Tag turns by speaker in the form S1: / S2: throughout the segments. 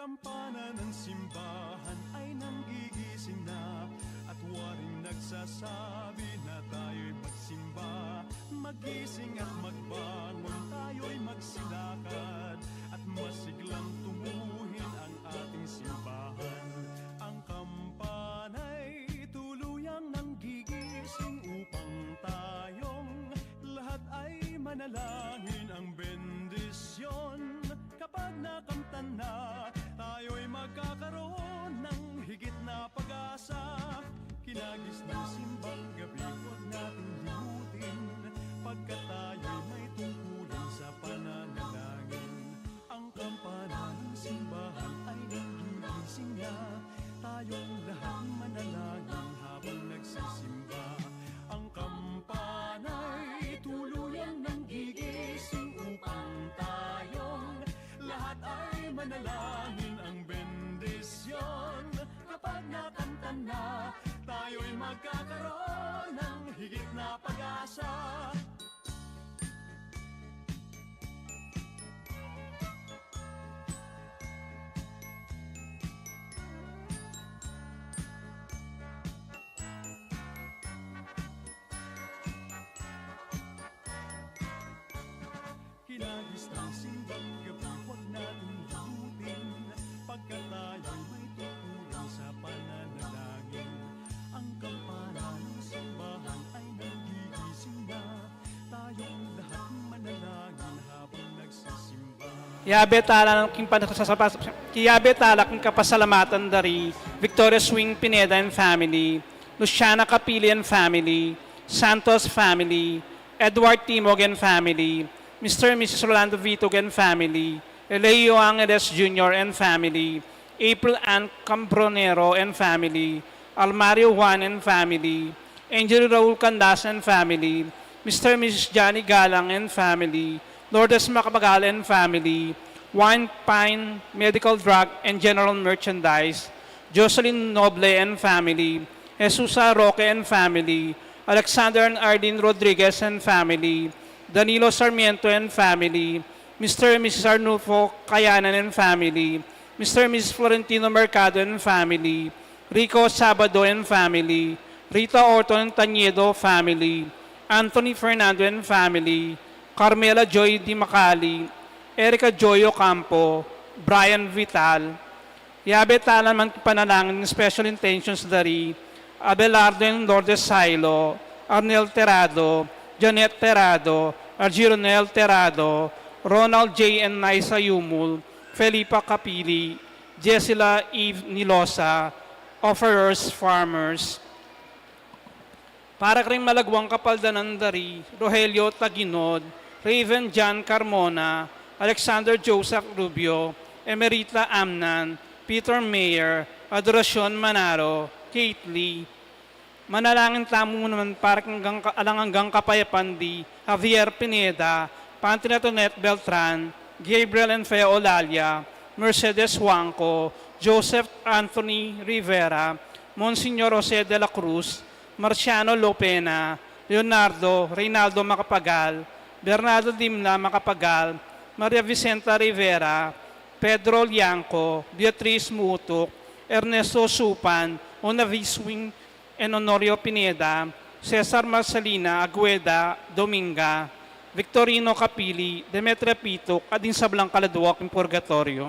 S1: kampana ng simbahan ay nanggigising na, at waring nagsasabi na tayo'y magsimba. Magising at magbangon, tayo'y magsilakad, at masiglang tunguhin ang ating simbahan. Ang kampana'y tuluyang nanggigising upang tayong lahat ay manalangin ang bendisyon. Kapag nakamtan na, tayo'y magkakaroon ng higit na pag-asa. Kinagis ng simbang gabi, huwag natin limutin, pagkat tayo'y may tungkulin sa pananalangin. Ang kampana ng simbahan ay nanggigising na, tayong lahat manalangin habang nagsisimba. Ang kampana'y tuluyang nanggigising upang tayong lahat ay manalangin ang bendisyon. Kapag nakamtan na, tayo'y magkakaroon ng higit na pag-asa. Kinagis ng simbang gabi, huwag natin limutin, pagkat tayo'y may tungkulin sa pananalangin. Ang kampana ng simbahan ay nanggigising na, tayong lahat manalangin habang nagsisimba.
S2: Kiyabe tala ng kapasalamatan dari Victoria Swing Pineda and family, Luciana Capili and family, Santos family, Edward Timog and family, Mr. and Mrs. Rolando Vitog and family, Eleo Angeles Jr. and family, April Ann Cambronero and family, Almario Juan and family, Angel Raul Candas and family, Mr. and Mrs. Johnny Galang and family, Lourdes Macapagal and family, Wine Pine Medical Drug and General Merchandise, Jocelyn Noble and family, Jesusa Roque and family, Alexander and Arlene Rodriguez and family, Danilo Sarmiento and family, Mr. and Mrs. Arnulfo Kayanan and family, Mr. and Mrs. Florentino Mercado and family, Rico Sabado and family, Rita Orton and Taniedo family, Anthony Fernando and family, Carmela Joy Di Macali, Erica Joy Ocampo, Brian Vital. Yabe talan man panalangin special intentions dari Abelardo and Lourdes Silo, Arnel Terado, Janet Terado, Argironel Terado, Ronald J. and Naisa Yumul, Felipa Capili, Jessila Eve Nilosa, Offerers Farmers. Para ring malagwang kapaldanan dari Rogelio Taginod, Raven John Carmona, Alexander Joseph Rubio, Emerita Amnan, Peter Mayer, Adoracion Manaro, Kate Lee. Manalangin tamo naman para hanggang kapayapan di Javier Pineda, Pantinatonet Beltran, Gabriel and Fea Olalia, Mercedes Huanco, Joseph Anthony Rivera, Monsignor Jose de la Cruz, Marciano Lopena, Leonardo Reynaldo Macapagal, Bernardo Dimna Macapagal, Maria Vicenta Rivera, Pedro Lianco, Beatriz Mutuk, Ernesto Supan, Onaviswing and Honorio Pineda, Cesar Marcelina Agueda Dominga, Victorino Capili, Demetria Pitok, at din sa Blancaladwak in Purgatorio.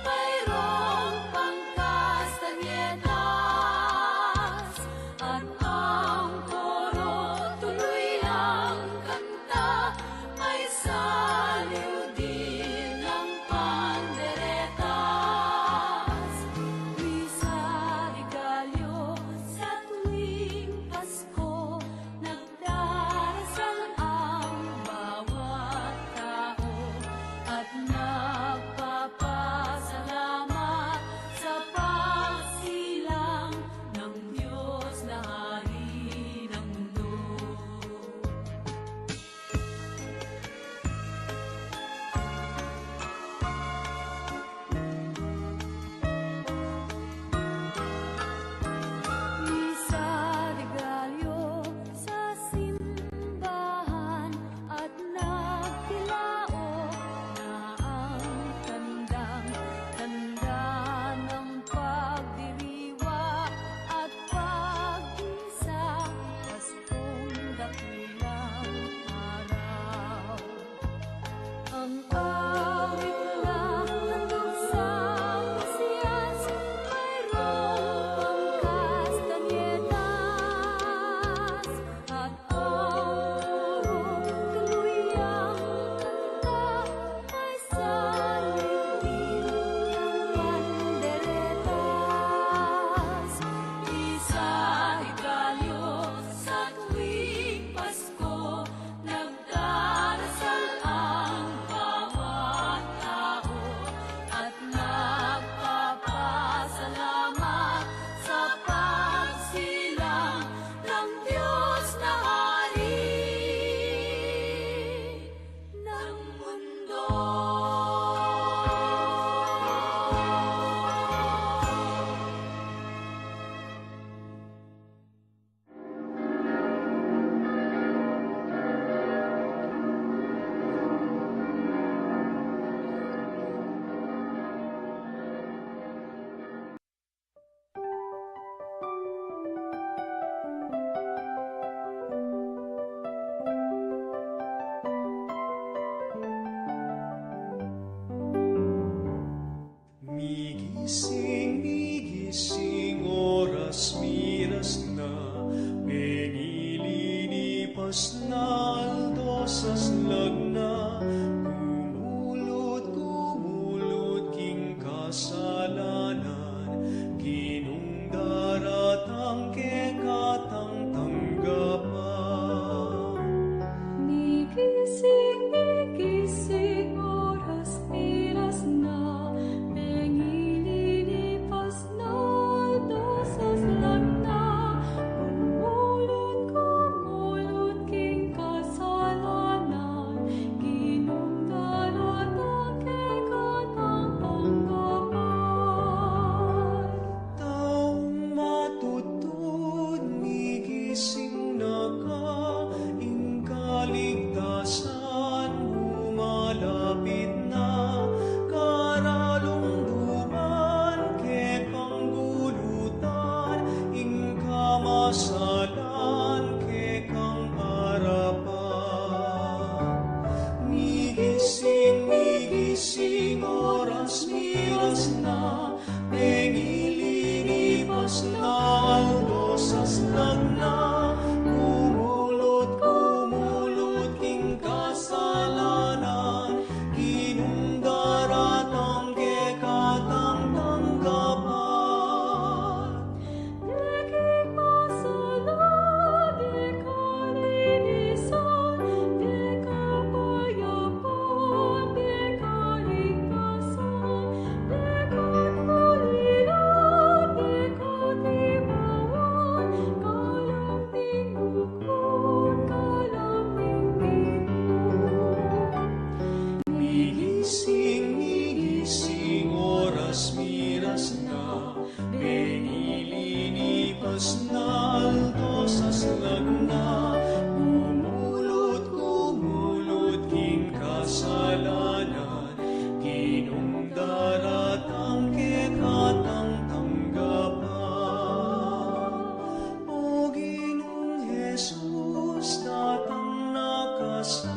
S3: Mayroong pangkastanyeta.
S1: Pas na aldosas lagna, kumulot king kasalanan, Ginong daratang ke katang tanggapan.
S3: Migising, oras, miras na, pengililipas na, dosas lang na, kumulot king kasalanan, Ginong daratang ke katang tanggapan.
S1: Taong matutun, migising na ka, ing kaligtasan humalapit na, karalungduman ke panggulutan, ing kamasalan ke kang harapan. Migising, oras miras na, pengililipas na, aldosas lang na, kumulot king kasalanan, Ginong daratang ke katang tanggapan.
S3: Deging masalah, di kalinisan, di kapayapan, di kaligtasan, di katuliran, di katibawan, kalamning bukod, kalamning bibig.
S1: Migising, oras miras na, pengililipas na, aldosas lagna, kumulot king kasalanan, Ginong daratang ke katang tanggapan. O Ginong Jesus, datang na kasa,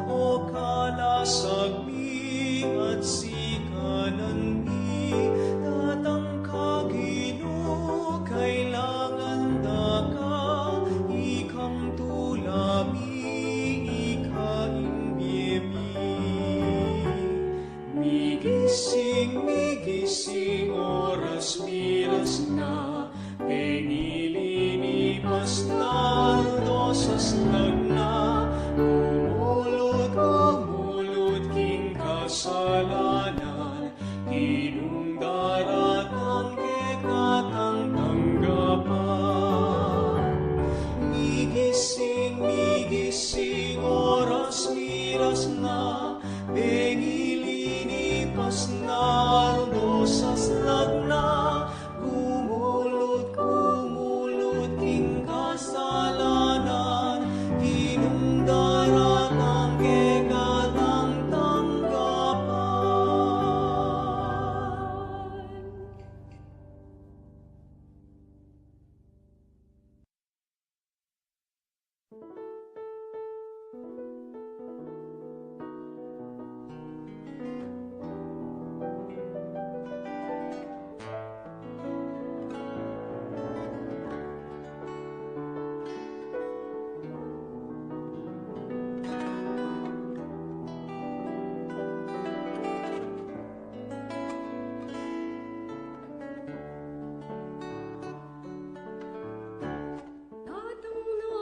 S1: o kalasag mi at sikanan mi, datang ka Ginoo, kailangan da ka, ikang tulami, ikaimbyemi. Migising, oras miras na, pengililipas na, aldosas lagna, kumulot king kasalanan, Ginong daratang ke katang tanggapan. Migising, oras miras na, pengililipas na, aldosas lagna, kumulot king kasalanan, Ginong daratang ke katang tanggapan.
S3: Datang na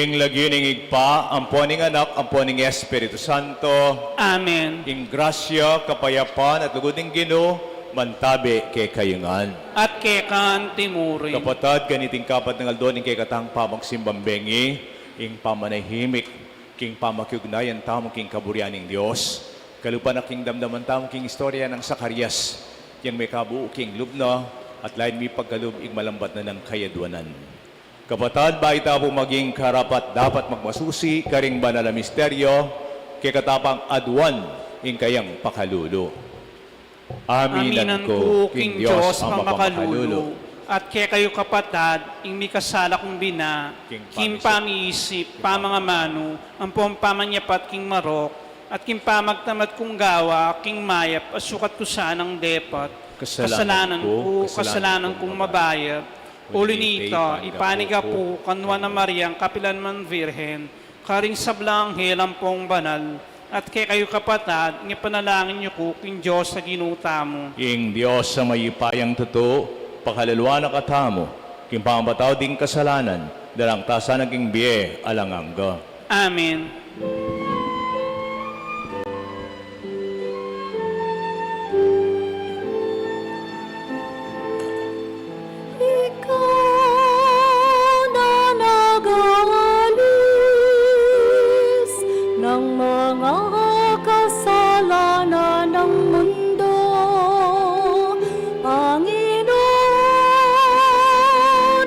S4: Ing lagining igpa, amponing anak, amponing Espiritu Santo,
S2: Amen.
S4: ing grasya, kapayapaan at lugoding Ginoo, mantabi kay kayungan.
S2: At kekan timuri.
S4: Kapatad, ganiting kapat ng aldon, ing kay katang pamagsimbambengi, ing pamanahimik, king pamakyugnayan tamo king kaburianing Diyos. Kalupan na king damdaman tamo king istorya ng Sakarias, yang may kabuo king lubna, at lain mi pagkalub ing malambat na ng kayadwanan. Kapatad, baita po maging karapat dapat magmasusi, karing banal na misteryo, kay katapang adwan, ing kayang pakalulu.
S2: Aminan ko, King Diyos, ang makalulo. At kaya kayo kapatad, ing may kasala kong bina, kim pamiisip, pamangamano, ang pamanyapat king marok, at kim pamagtamad kong gawa, king mayap, asukat ko sanang depat, kasalanan kong mabayad. Uli nito, ipaniga po, kanwa na Mariang, kapilan man Virhen, karing sablang helang pong banal, at kay kayo kapatad, ng panalangin niyo ko, King Diyos sa ginuta mo.
S4: Ing Diyos sa mayipayang totoo, pakalalwa na katamo, king pambataw ding kasalanan, dalang tasa naging biye alangangga.
S2: Amen.
S3: Ikaw na nag-aalis ng mga kasalanan ng mundo, Panginoon,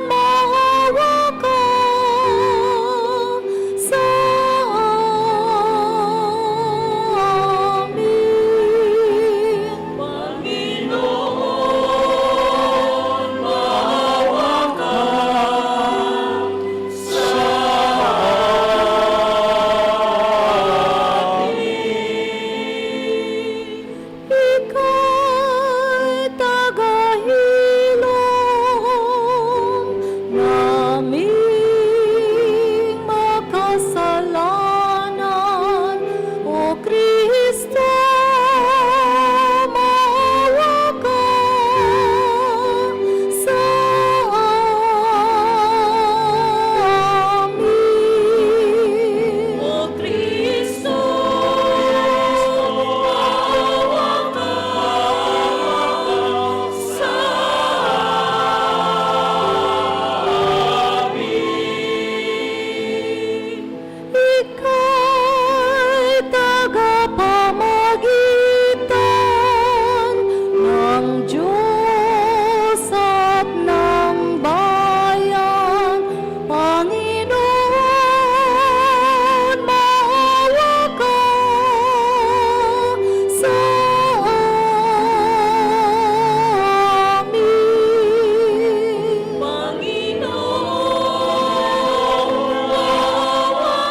S3: maawa ka sa amin. Ika'y tagahilom naming makasalanan, O Kristo, maawa ka sa amin. O Kristo, maawa ka sa amin. Ika'y tagapamagitan ng Diyos at ng bayan, Panginoon, maawa ka sa amin. Panginoon, maawa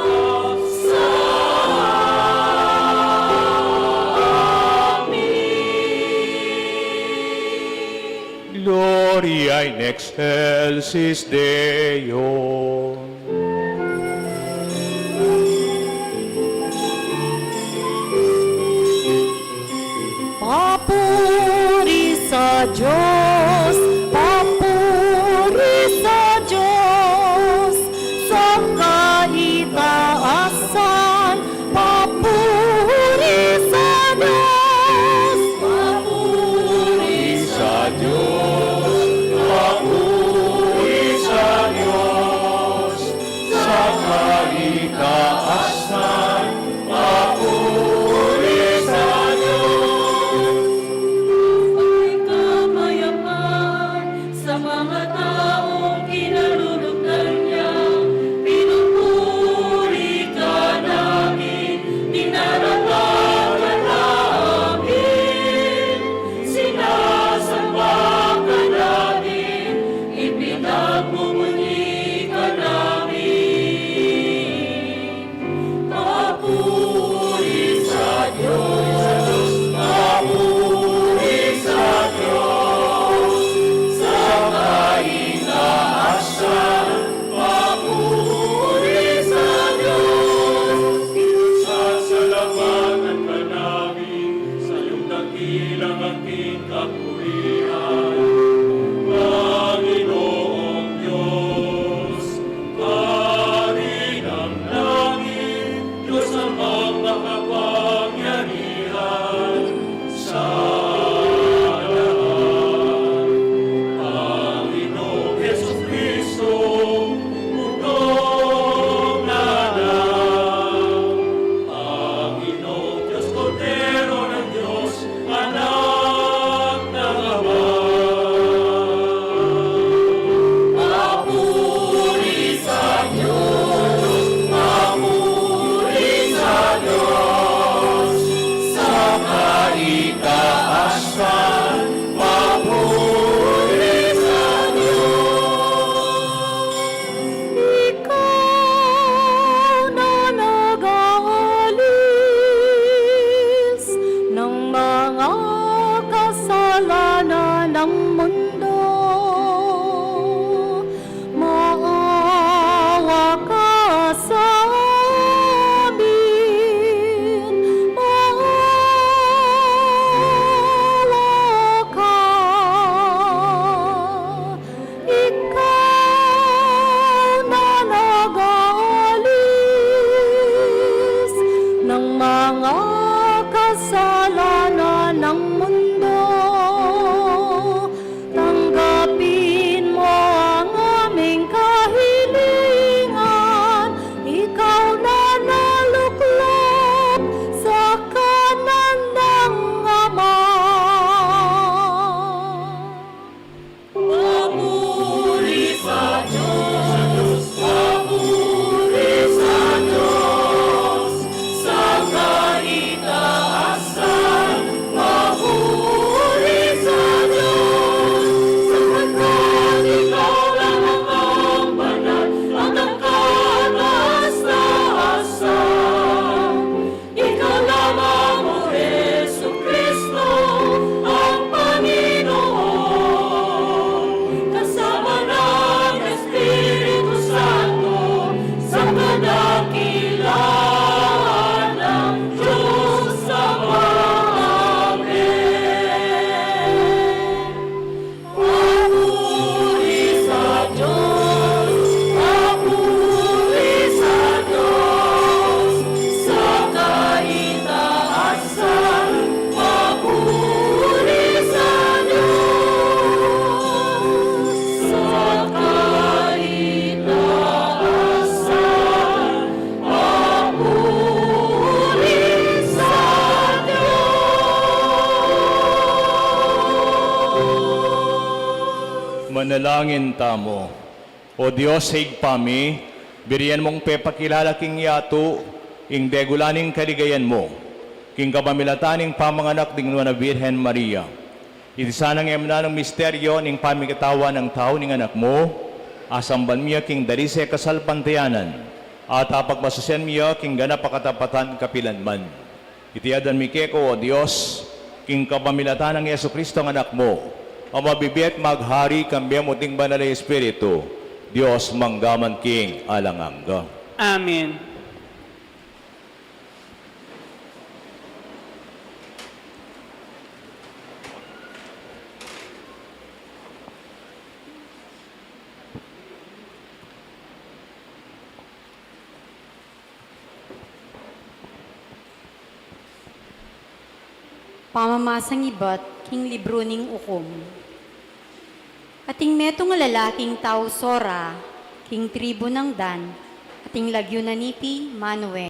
S3: ka sa amin.
S4: Gloria in excelsis Deo.
S3: Papuri sa Diyos, papuri sa Diyos, sa kaitaasan, papuri sa Diyos, papuri
S4: Sa Diyos, papuri sa Diyos, sa kaitaasan, papuri sa Diyos.
S3: Ay Ikaw na nag-aalis ng mga kasalanan ng mundo. Maawa ka sa amin, maawa ka. Ikaw na nag-aalis ng mga kasalanan ng mundo. Tanggapin mo ang aming kahilingan. Ikaw na naluklop sa kanan ng Ama. Papuri sa Diyos, papuri sa Diyos, sa kaitaasan. Papuri sa Diyos, sapagkat Ikaw lang ang banal, ang nagkataas-taasan. Ikaw lamang, O Jesucristo, ang Panginoon, kasama ng Espiritu Santo, sa kadakilaan ng Diyos Ama. Amen. Papuri sa Diyos, papuri sa Diyos, sa kaitaasan. Papuri sa Diyos, sa kaitaasan. Papuri sa Diyos.
S4: Manalangin tamo. O Diyos, higpami, biriyan mong pepakilala king yato, ing degulaning kaligayan mo, king kapamilataning pamanganak ding na Birhen Maria. Iti sanang emnanong misteryo ning pamikatawa ng tao ning anak mo, asamban miya king darise kasalpantayanan, at apagmasusyan miya king ganap pakatapatan kapilanman. Iti adan mikeko, O Diyos, king kapamilatan ng Yesu Kristo ang anak mo, o mabibiyat maghari kambiyam uting banal na Espiritu, Diyos manggaman king alangangga.
S2: Amen.
S5: Pamamasang ibat, king libro ning ukom. Ating meto nga lalaking tao Sora, king tribo ng Dan, ating lagyo na nipi, Manue.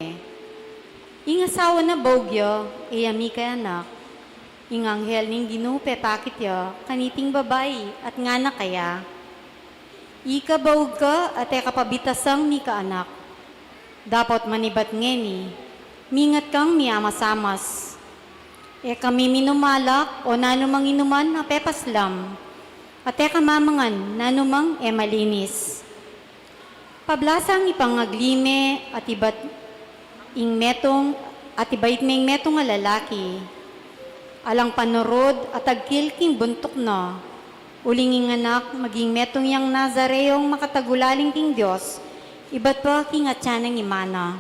S5: Ing asawa na Bogyo, iyami kay anak. Ing anghel ning ginupe pakit ya, kaniting babae, at nga na kaya. Ika baog ka, at eka pabitasang ni ka anak. Dapat manibat ngeni, mingat kang miyamasamas. E kami minumalak o nanumang inuman na pepaslam. At eka mamangan nanumang e malinis. Pablasang ipangaglime at ibat ing metong at ibait meng metong nga lalaki. Alang panorod at agkilking buntok na. Uling ing anak maging metong yang Nazareong makatagulaling king Diyos. Ibat pa king atyanang imana.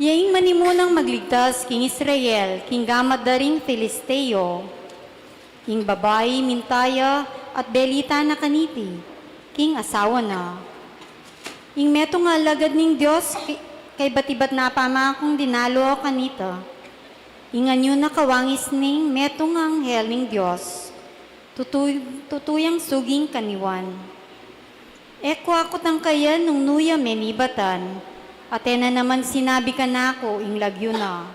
S5: Yaing manimunang magligtas king Israel, king gamad daring Filisteo, king babae, mintaya, at belita na kaniti, king asawa na. Ing meto nga lagad ning Diyos, kay batibat na pama kung dinalo kanita. Inganyo na kawangis ning meto nga anghel ning Diyos, tutuyang suging kaniwan. Eko ako tang kaya nung nuya menibatan, atena naman sinabi ka na ako, ing lagyo na.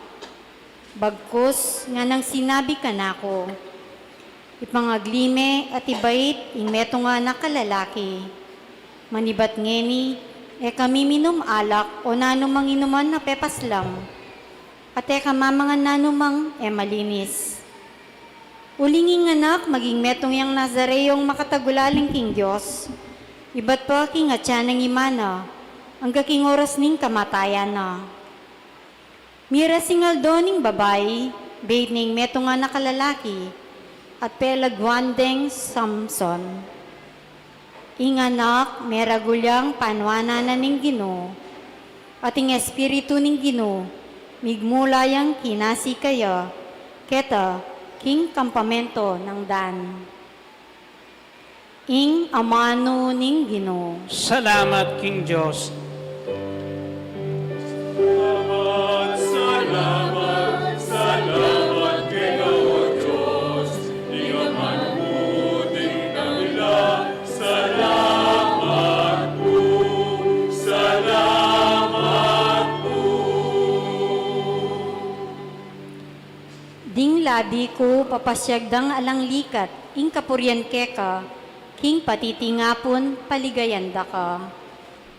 S5: Bagkus nga nang sinabi ka na ako, ipangaglime at ibait, ing meto nga nakalalaki. Manibat ngeni, kami minum alak o nanumang inuman na pepaslam. At mamangan nanumang malinis. Ulinging anak, maging metong yang Nazareyong makatagulaling king Diyos. Iba't pa king atya ng imana, ang kaking oras ning kamatayan na. Mira singal doning babae, bait ning metong nga nakalalaki, at pelagwandeng Samson. Inganak, meragulyang panwanan ning Ginoo, at ing espiritu ning Ginoo, migmulayang kinasi kaya, keta, king kampamento ng Dan. Ing amano ning Ginoo.
S2: Salamat, King Diyos.
S5: Ding ladi ko papasyagdang alang likat, ing kapuryan keka, king patitingapon paligayanda ka.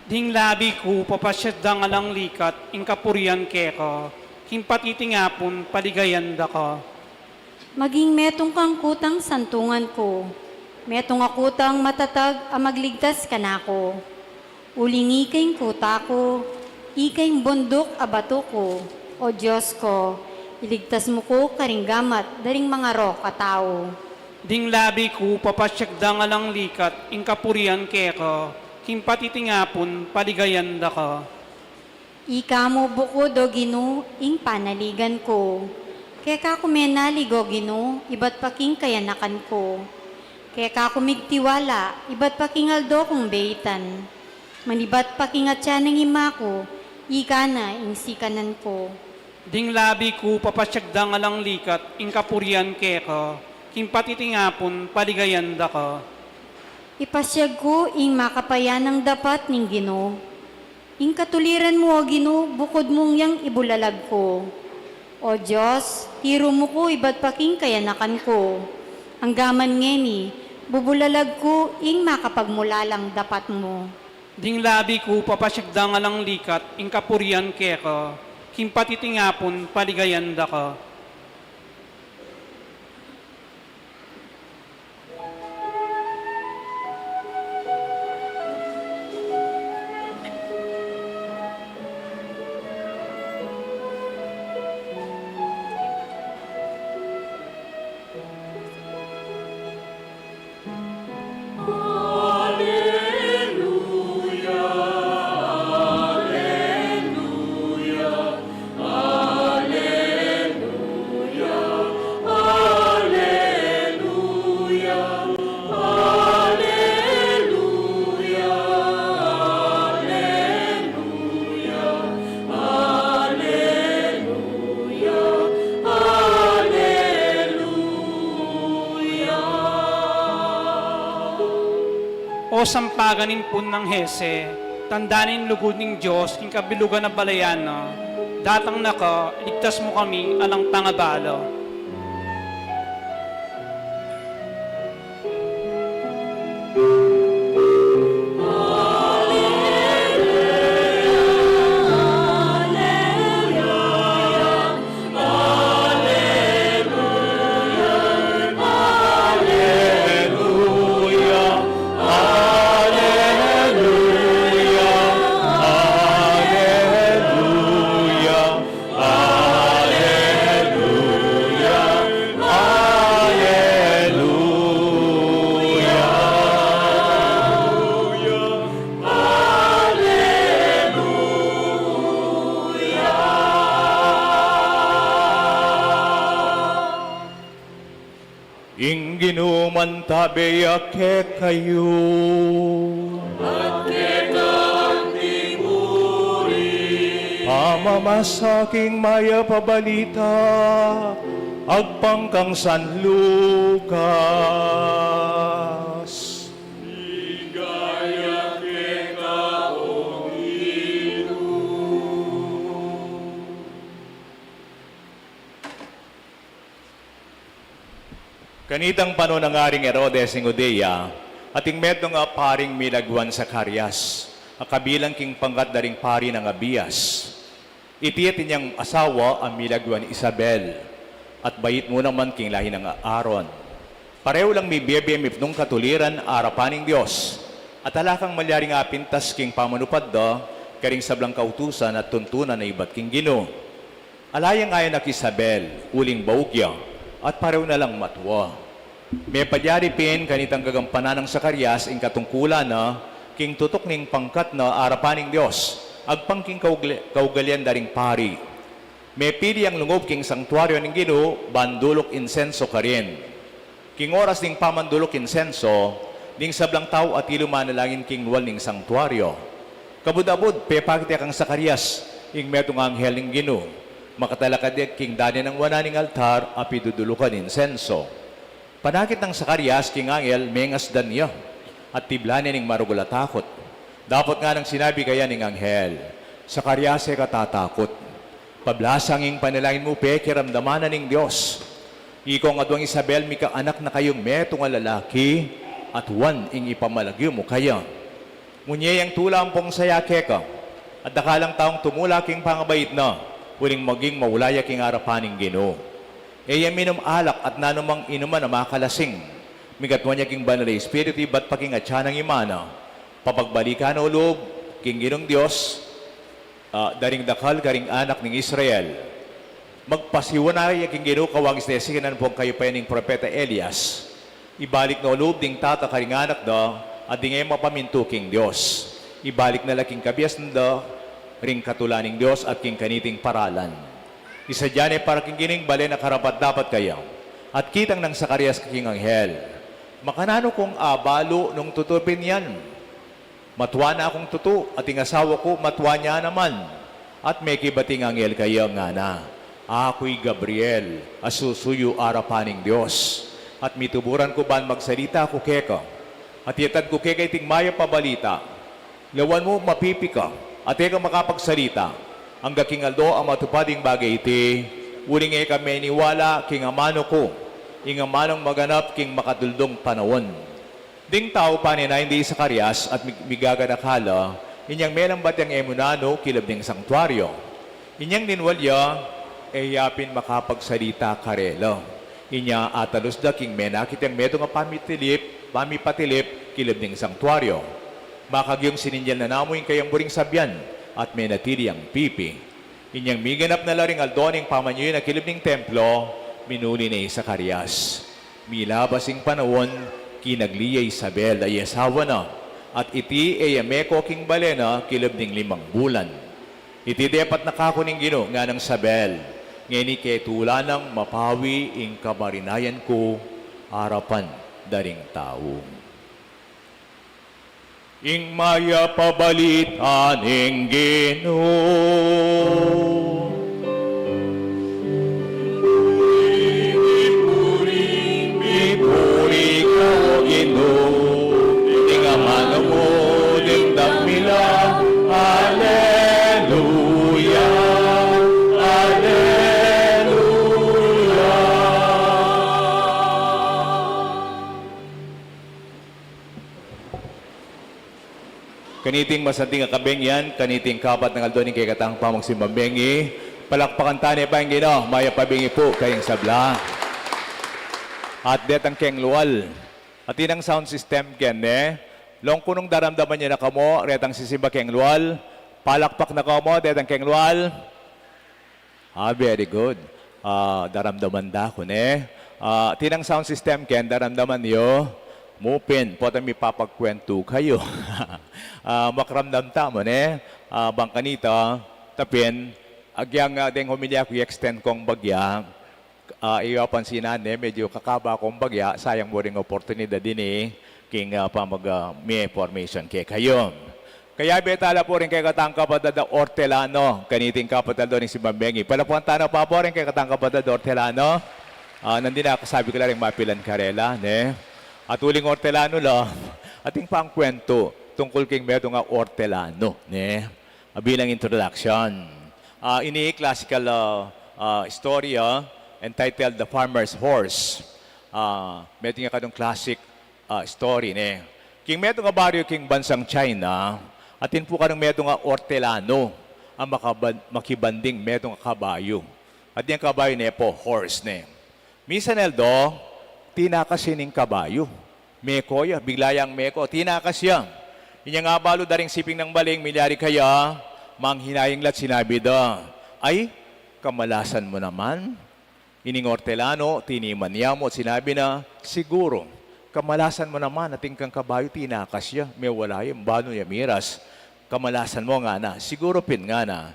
S2: Ding labi ko papasyadang alang likat, ing kapurian keka, king patitingapon paligayanda ka.
S5: Maging metong kang kutang santungan ko, metong akutang matatag ang magligtas ka na ko. Uling ikay kuta ko, ikay bundok abato ko, o Diyos ko, iligtas mo ko karinggamat daring mga ro katao.
S2: Ding labi ko papasyagdang alang likat, ing kapurian keka, king patitingapon paligayanda ka.
S5: Ika mo bukod o Ginoo, ing panaligan ko. Kaya kumenaligo Ginoo, iba't paking kayanakan ko. Kaya kumigtiwala, iba't paking aldo kong beitan. Manibat paking atya ng ima ko, ika na ing sikanan ko.
S2: Ding labi ko papasyagdang alang likat, ing kapurian keka, king patitingapon paligayanda ka.
S5: Ipasyag ko ing makapayan ng dapat ning Ginoo. Ing katuliran mo o Ginoo, bukod mong yang ibulalag ko. O Diyos, tiro mo ko iba't paking kayanakan ko. Ang gaman ngeni, bubulalag ko ing makapagmulalang dapat mo.
S2: Ding labi ko papasyagdang alang likat, ing kapurian keka, king patitingapon paligayanda ka. O sampaganin po ng Hese, tandanin lugod ng Diyos, king kabilugan na balayano, datang naka, ligtas mo kami alang tangabalo.
S4: Ing ginuman tabi ake kayo. Pamamasaking maya pabalita, agpangkang San Lucas. Kanitang panon ng aring Herodes ng Judea, ating medno nga paring milagwan sa Karyas, kabilang king pangkat daring pari ng Abias. Itiyatin niyang asawa ang milagwan Isabel. at bayit mo naman king lahi ng Aaron. Pareho lang may biyebiyemip nung katuliran arapaning Diyos. At alakang malyaring apintas king pamanupad da, karing sablang kautusan at tuntunan na iba't king Ginoo. Alayang ayon na Isabel, uling baugya, at pareho na lang matwa. May padyaripin kanitang gagampanan ng Sakarias ing katungkulan na king tutok ning pangkat na arapaning Diyos, agpangking kaugalian daring pari. May pili ang lungob king sanktuaryo ng Ginoo, bandulok insenso karin. King oras ning pamandulok insenso, ning sablang tao at ilumanalangin king wal ning sanktuaryo. Kabudabud, pepakita kang Sakarias, ing metong anghel ng Ginoo. Makatalakad king dani ng wana ning altar, apidudulukan insenso. Panakit ng Sakarias, king anghel, mengas dan niya, at tiblanin ning marugulatakot. Dapat nga nang sinabi kaya ning anghel, Sakarias ay katatakot. Pablasang ing panalangin mo, pekiramdamanan ning Diyos. Ikaw nga duwang Isabel, mika anak na kayong metong lalaki, at wan ing ipamalagyo mo kaya. Ngunye ang tulampong sayake ka, at dakalang taong tumulaking pangabait na, uling maging mawulaya king arapaning Ginoo. Eya minom alak at nanumang inuman na makalasing, migatwan niya king banal espiritu, ba't paking atyanang imana, papagbalikan o loob, king Ginong Diyos, daring dakal karing anak ng Israel. Magpasiwanay king Ginoo kawagis na sikinan pong kayo pa ning propeta Elias. Ibalik na ulub ding tata karing anak da, at di ngayon mapaminto king Diyos. Ibalik na laking kabias da, ring katulaning Diyos at king kaniting paralan. Isa dyan para king gining bale na karapat dapat kayo. At kitang ng Sakarias king anghel. Makanano kong abalo nung tutupin yan. Matwa na akong tutu, at ing asawa ko matwa niya naman. At may kibating anghel kayo nga na. Ako'y Gabriel, asusuyo arapaning Diyos. At mituburan ko ban magsalita ko keka. At yatad ko keka iting maya pabalita. Lawan mo mapipika. At eka makapagsalita. Ang gaking aldo ang matupading bagay iti. Uling eka may niwala king amano ko. Ing amanong maganap king makatuldong panawon. Ding tao pa ni na hindi Sakarias at migaganakala. Inyang melang batyang emunano kilab ding sanktuaryo. Inyang ninwalya yapin makapagsalita karelo. Inya atalos da king menakit ang medo nga pamipatilip kilab ning sanktuaryo. Makagyong sininjal na namoy kayang buring sabyan at menatili ang pipi. Inyang miganap na laring aldoning pamanyoy na kilab ning templo, minuli ni Sakarias. Milabasing panawon, kinagliya Isabel ay asawa na, at iti ay ameko king balena kilab ning 5 bulan. Iti depat nakakuning Ginoo nga ng Sabel, ngeni kay tulanang mapawi ing kamarinayan ko harapan daring tao. Ing maya pabalita ning Ginoo. Ipuri ka o Ginoo, ing amano mo dim damila. Alleluia, Alleluia. Kaniting masanting akabeng yan, kaniting kapat ng aldoning kay katang pamagsimbambengi. Palakpakan tani pa yung Ginoo, maya pabingi po kayong sabla. At detang keng luwal. At inang sound system ken long kunong daramdaman niya na kamo, retang sisimba keng luwal. Palakpak na kamo, detang keng luwal. Very good. Daramdaman da ko tinang sound system ken daramdaman niyo. Mupin, po tayo mipapagkwento kayo. Makramdam tamo bangkanita, tapin, agyang deng humilya ko i-extend kong bagya. Iwapansinan medyo kakaba akong bagya, sayang mo rin oportunidad din king may formation kay kayo. Kaya betala po rin kay katang kapatid Ortelano, kaniting kapatid doon si Bambengi. Palapuan tana pa po rin kay katang kapatid Ortelano. Nandun na ako sabi ko lang mapilan karela, At uling Ortelano lang, ating pang kwento tungkol king medo nga Ortelano, bilang introduction. Classical istorya entitled The Farmer's Horse. Medo nga kadong classic story, King medo nga baryo king bansang China, atin po kadong medo nga Ortelano, ang makibanding medo nga kabayo. At yung kabayo ne po, horse ne. Minsan Eldo, tinakas sining kabayo. Meko ya, bigla yang meko, tinakas ya. Inya nga balo daring siping ng baling, milyari kaya, manghinayang lat sinabi da, ay, kamalasan mo naman. Ining hortelano, tiniman niya mo at sinabi na, siguro, kamalasan mo naman, ating kang kabayo, tinakas ya, may wala yung balo niya miras. Kamalasan mo nga na, siguro pin nga na.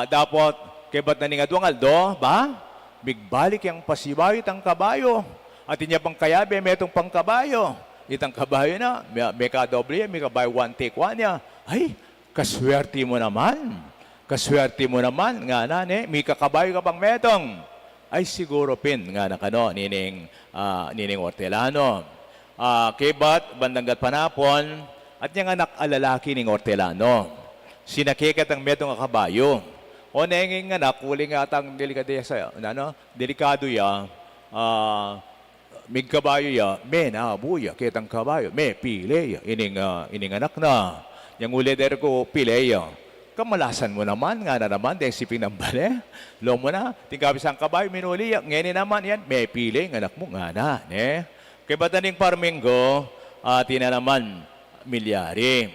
S4: Dapat, kay ba't naningadwang Aldo, ba? Bigbalik yung pasibawit ang kabayo. At inya pang kayabe, may itong pang kabayo. Itang kabayo na, may kadoble, may kabayo 1 take 1 niya. Ay, kaswerte mo naman. Kaswerte mo naman, nga na, may kakabayo ka pang metong. Ay, siguro pin, nga na kano, nining hortelano. Kay ba't, bandanggat panapon, at niyang anak alalaki ning hortelano. Sinakikat ang metong kabayo. O nenging anak, uling atang delikadesa, delikado ya, mig kabayo ya, may naabuya, kitang kabayo, may pile ya, ining anak na. Yang uli der ko, pile ya. Kamalasan mo naman, nga na naman, dahil siping ng bale. Lo mo na, tingkabis ang kabayo, minuli ya, ngayon naman yan, may pile, ng anak mo, nga na, ne. Kaya bataning parminggo, tina naman, milyari.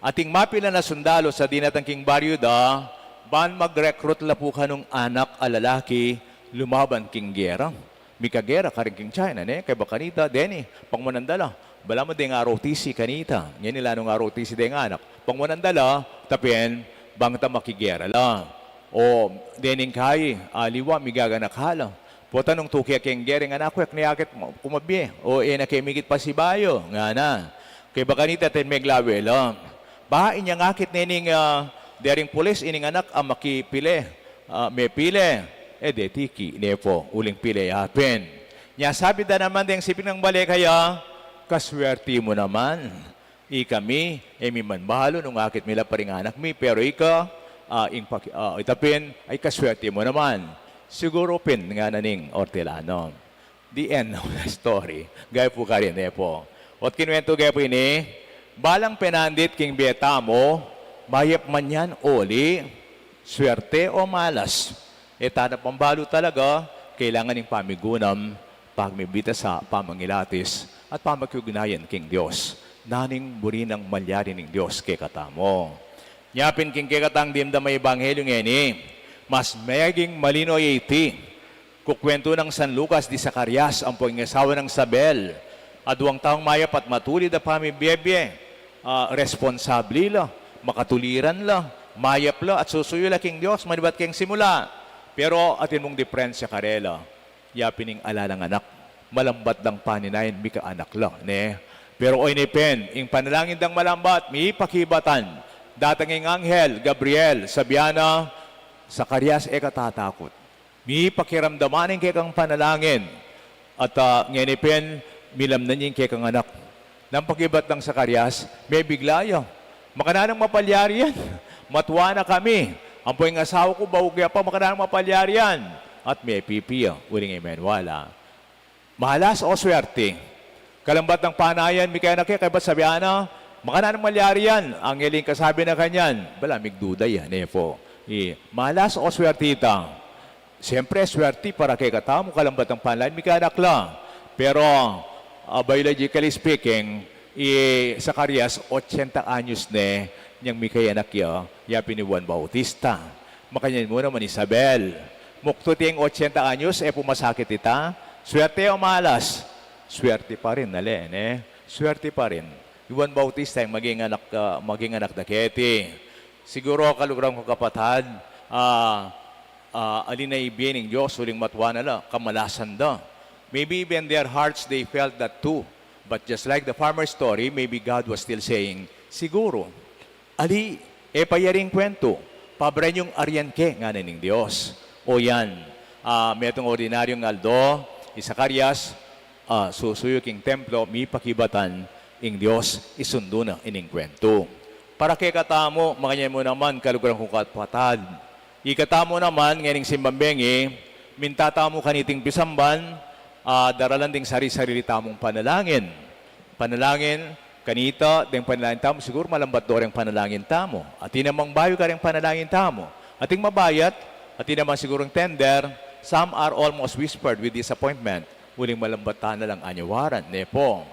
S4: Ating mapila na sundalo sa dinatangking baryo da, ban mag-recruit la po ka nung anak alalaki, lumaban king gera. Mika gera ka rin king China, ne? Kaya bakanita, deni, pang manandala. Bala mo din nga ROTC kanita. Ngayon nila nung ROTC din nga anak. Pang manandala, tapin, bang ta makigera la. O, dening kay, aliwa, migaganak hala. Puta nung tuki king gering anak, kuyak niyakit kumabi. O, nakimigit pa si Bayo, nga na. Kaya bakanita, ten meglawe la. Bahain niya ngakit nening dering pulis, ining anak, makipile. May pile. De tiki, nepo, uling pile happen. Nya sabi da naman ding sipin ng balik kaya, kaswerte mo naman. Kami, mi man bahalo nung akit mila pa rin anak mi, pero itapin, ay kaswerte mo naman. Siguro pin nga naning hortelano. The end of the story. Gaya po ka rin, nepo. At kinuwento gaya po ini, balang penandit king beta mo, mayap man yan, oli, swerte o malas. Tanap pambalo talaga, kailangan ng pamigunam, pagmibita sa pamangilatis, at pamakyugnayan king Diyos. Naning burin ang malyari ng Diyos kay katamo. Nyapin king kay katang dimda may ebanghelyo ngeni, mas mayaging malino iti. Kukwento ng San Lucas di Zacarias, ang pangasawa ng Sabel, aduang taong mayap at matulid na pamibiyebye, responsable la, makatuliran la, mayap la, at susuyo la king Diyos, manibat king simula. Pero atin mong diferensya karela, yapining alalang anak, malambat dang paninayin, mika anak lang, ne? Pero oy ni pen, ing panalangin dang malambat, may pakibatan, datanging anghel, Gabriel, Sabiana, Zacarias, katatakot. May pakiramdamanin kay kang panalangin, at ngayon ni pen, milamnan yung kay kang anak. Nang pakibat ng Zacarias, may biglayo. Makananang mapalyari yan, matuwa na kami. Ang po yung asawa ko, baugya pa, makanang mapalyari yan. At may pipiya, uling amen, wala. Mahalas o swerte. Kalambat ng panayan, may kaya na kaya ba't sabihan na, makanang malyari yan. Ang iling kasabi na kanyan, bala, migduda yan, po. Mahalas o swerte ita. Siyempre, swerte para kay katamo, kalambat ng panayan, may kaya nakla. Pero, biologically speaking, Zacarias, 80 anyos ne, niyang may kaya nakya, yapi ni Juan Bautista. Makanyan mo naman Isabel. Muktuti ang 80 anyos, pumasakit ita. Swerte o malas? Swerte pa rin, nalen, Swerte pa rin. Juan Bautista yung maging anak na keti. Siguro kalugrang ko kapatad, alin na ibining Diyos, uling matwa na la, kamalasan da. Maybe even their hearts, they felt that too. But just like the farmer's story, maybe God was still saying, siguro, ali, payaring kwento, pabren yung aryan ke, nga naning Diyos. O yan, may itong ordinaryong Aldo, Zacarias, susuyo king templo, may pakibatan, ing Diyos, isundo na ining kwento. Para kay katamo, makanya mo naman, kalugarang kong katpatad. Ikatamo naman, ngayon simbambengi, mintatamo kaniting pisamban, daralan ding sari-sarili tamong panalangin. Panalangin, kanita, ding panalangin tamo, siguro malambat do rin panalangin tamo. At inamang bayo ka rin panalangin tamo. Ating mabayat, At di naman sigurong tender, some are almost whispered with disappointment. Huling malambatan na lang anyawaran, nepo.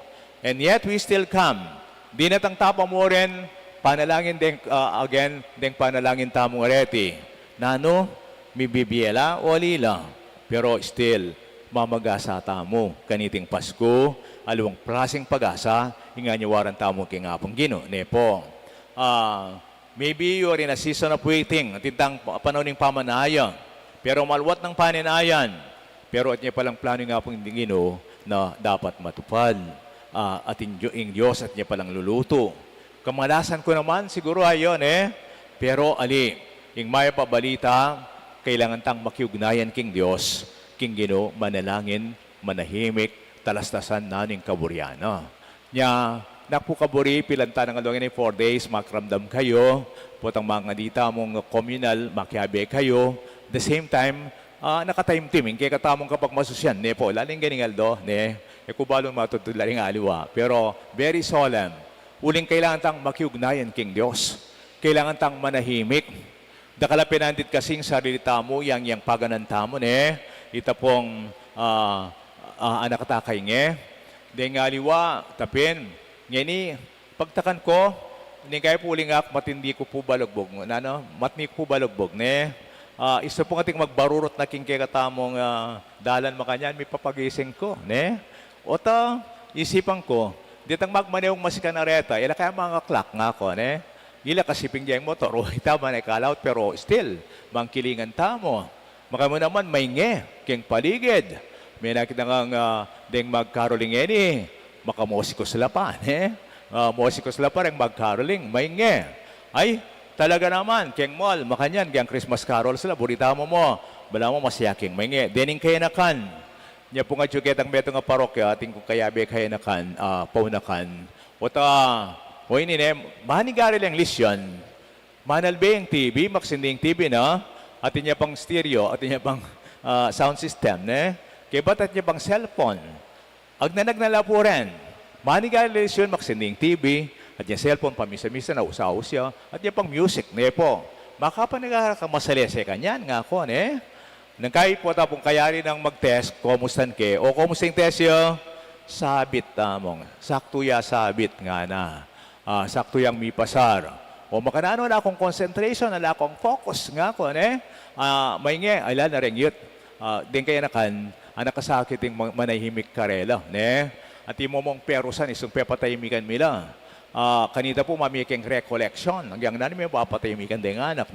S4: And yet we still come. Di natang tapa mo rin, panalangin din, again, din panalangin tamong areti. Nano, may bibiyela o alila. Pero still, mamagasa tamo, kaniting Pasko, alawang klaseng pag-asa, inganyawaran tamo kingapong gino, nepo. Maybe you are in a season of waiting, tintang panahon ng pamanaya, pero malwat ng paninayan, pero at niya palang plano nga pong gino na dapat matupad. At yung Diyos at niya palang luluto. Kamalasan ko naman, siguro ayon pero ali, yung maya pabalita, kailangan tang makiugnayan king Diyos, king Gino, manalangin, manahimik, talastasan na ning kaburyana. Nya, napukaburi, pilanta ng alawin ay 4 days, makramdam kayo, potang mga dita mong communal, makiabe kayo. The same time, nakataimtiming, kaya katamong kapag masusyan, po, laling ganing aldo, kubalong matutularing aliwa. Pero, very solemn. Uling kailangan tang makiugnayan king Diyos. Kailangan tang manahimik. Dakalapinandit kasing sarili tamo, yang paganan tamo, ita pong anak takay Deng aliwa, tapin. Ngeni, pagtakan ko, hindi kayo puling ak, matindi ko po balagbog. Matni ko po balagbog, isa po ating magbarurot na king katamong dalan makanyan, may papagising ko, Ota, isipan ko, ditang magmanewang masikanareta, ila kaya mga klak nga ko, Ila kasiping diyang motor, tama na ikalaut, pero still, mangkilingan tamo. Maka mo naman, may king paligid. May nakita kang ding magkarolingeni, makamosikos lapan, mosikos lapan ang magkaroling, may Ay, talaga naman, king mall, makanyan, kaya Christmas carol sila, burita mo, bala mo masyaking, may dening kaya nakan. Nya po nga tsuget ang beto nga parokya, ating kung kayabe kaya nakan, paunakan. O ini manigari lang lisyon, manalbe yung TV, maksinding TV atin niya pang stereo, atin niya pang sound system, kaya ba't at niya pang cellphone. Agnanagnala po rin, manigari lang lisyon, maksinding TV, at niya cellphone, pamisa-misa na usaw siya, at niya pang music, po. Makapanagara ka masalese kanyan, nga ako, nang kahit po tapong kayari ng mag-test, kumusta ke? O kumusta yung test yo? Sabit tamong. Saktuya sabit nga na. Saktuyang mi pasar. O makanano na akong concentration, na akong focus nga ko, may ala na rin yut. Din kaya nakan, nakasakit yung manahimik karela, At yung mong perusan, isang pepatahimikan mila. Kanita po mamiking recollection. Hanggang nanin may papatahimikan din anak,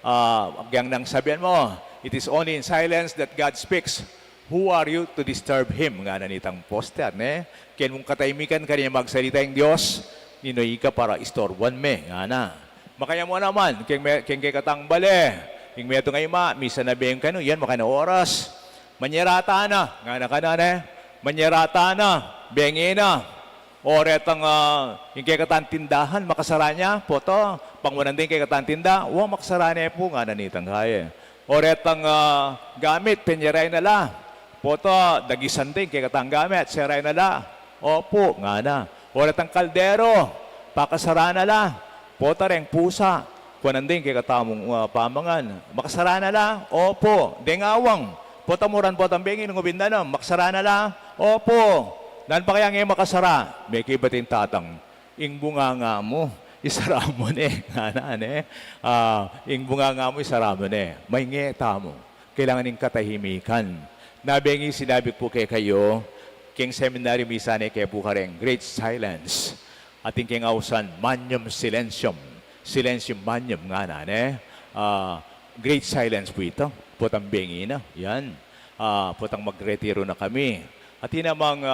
S4: hanggang nang sabihan mo, it is only in silence that God speaks. Who are you to disturb Him? Nga nanitang poster, Kaya mong katahimikan ka niya magsalita yung Diyos, ninoy ka para istorban nga na. Makaya mo naman, kaya katang bale, yung meto ngayon misa na biyeng kano, yan makana oras. Manyerata na, nga na ka na, manyerata na, biyengin na. Oret ang yung kaya katang tindahan, makasara niya, poto, pangwanan din kaya katang tinda, makasara niya po, nga nanitang kaya. Oret ang gamit, penyeray na la. Poto, dagisan din, kaya katang gamit, seray na la. Opo, nga na. Oret ang kaldero, pakasara na la. Poto rin, pusa. Kunan din, kaya katamong pamangan. Makasara na la. Opo, dengawang. Poto muran po ang bingin, ngubinda na. Makasara na la. Opo. Nan pa kaya ngayon makasara? May kibating tatang. Ing bunga nga mo. Isara mo ing bunga nga mo, isara mo May ngeta mo. Kailangan ng katahimikan. Nabengi sinabi po kayo, king seminary misane kaya po ka rin, great silence. Ating king ausan, manium silensium. Silensium manium nga great silence po ito. Putang bengi na. Yan. Putang magretiro na kami. At yun namang,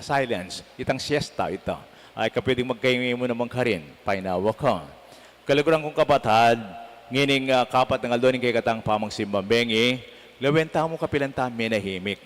S4: silence. Itang siesta ito. Ay kapwedeng magkaingin mo naman ka rin, painawa ka. Kaliguran kong kapatad, ngining kapat ng aldoning kay katang pamang simbambengi, lawenta mo kapilanta menahimik.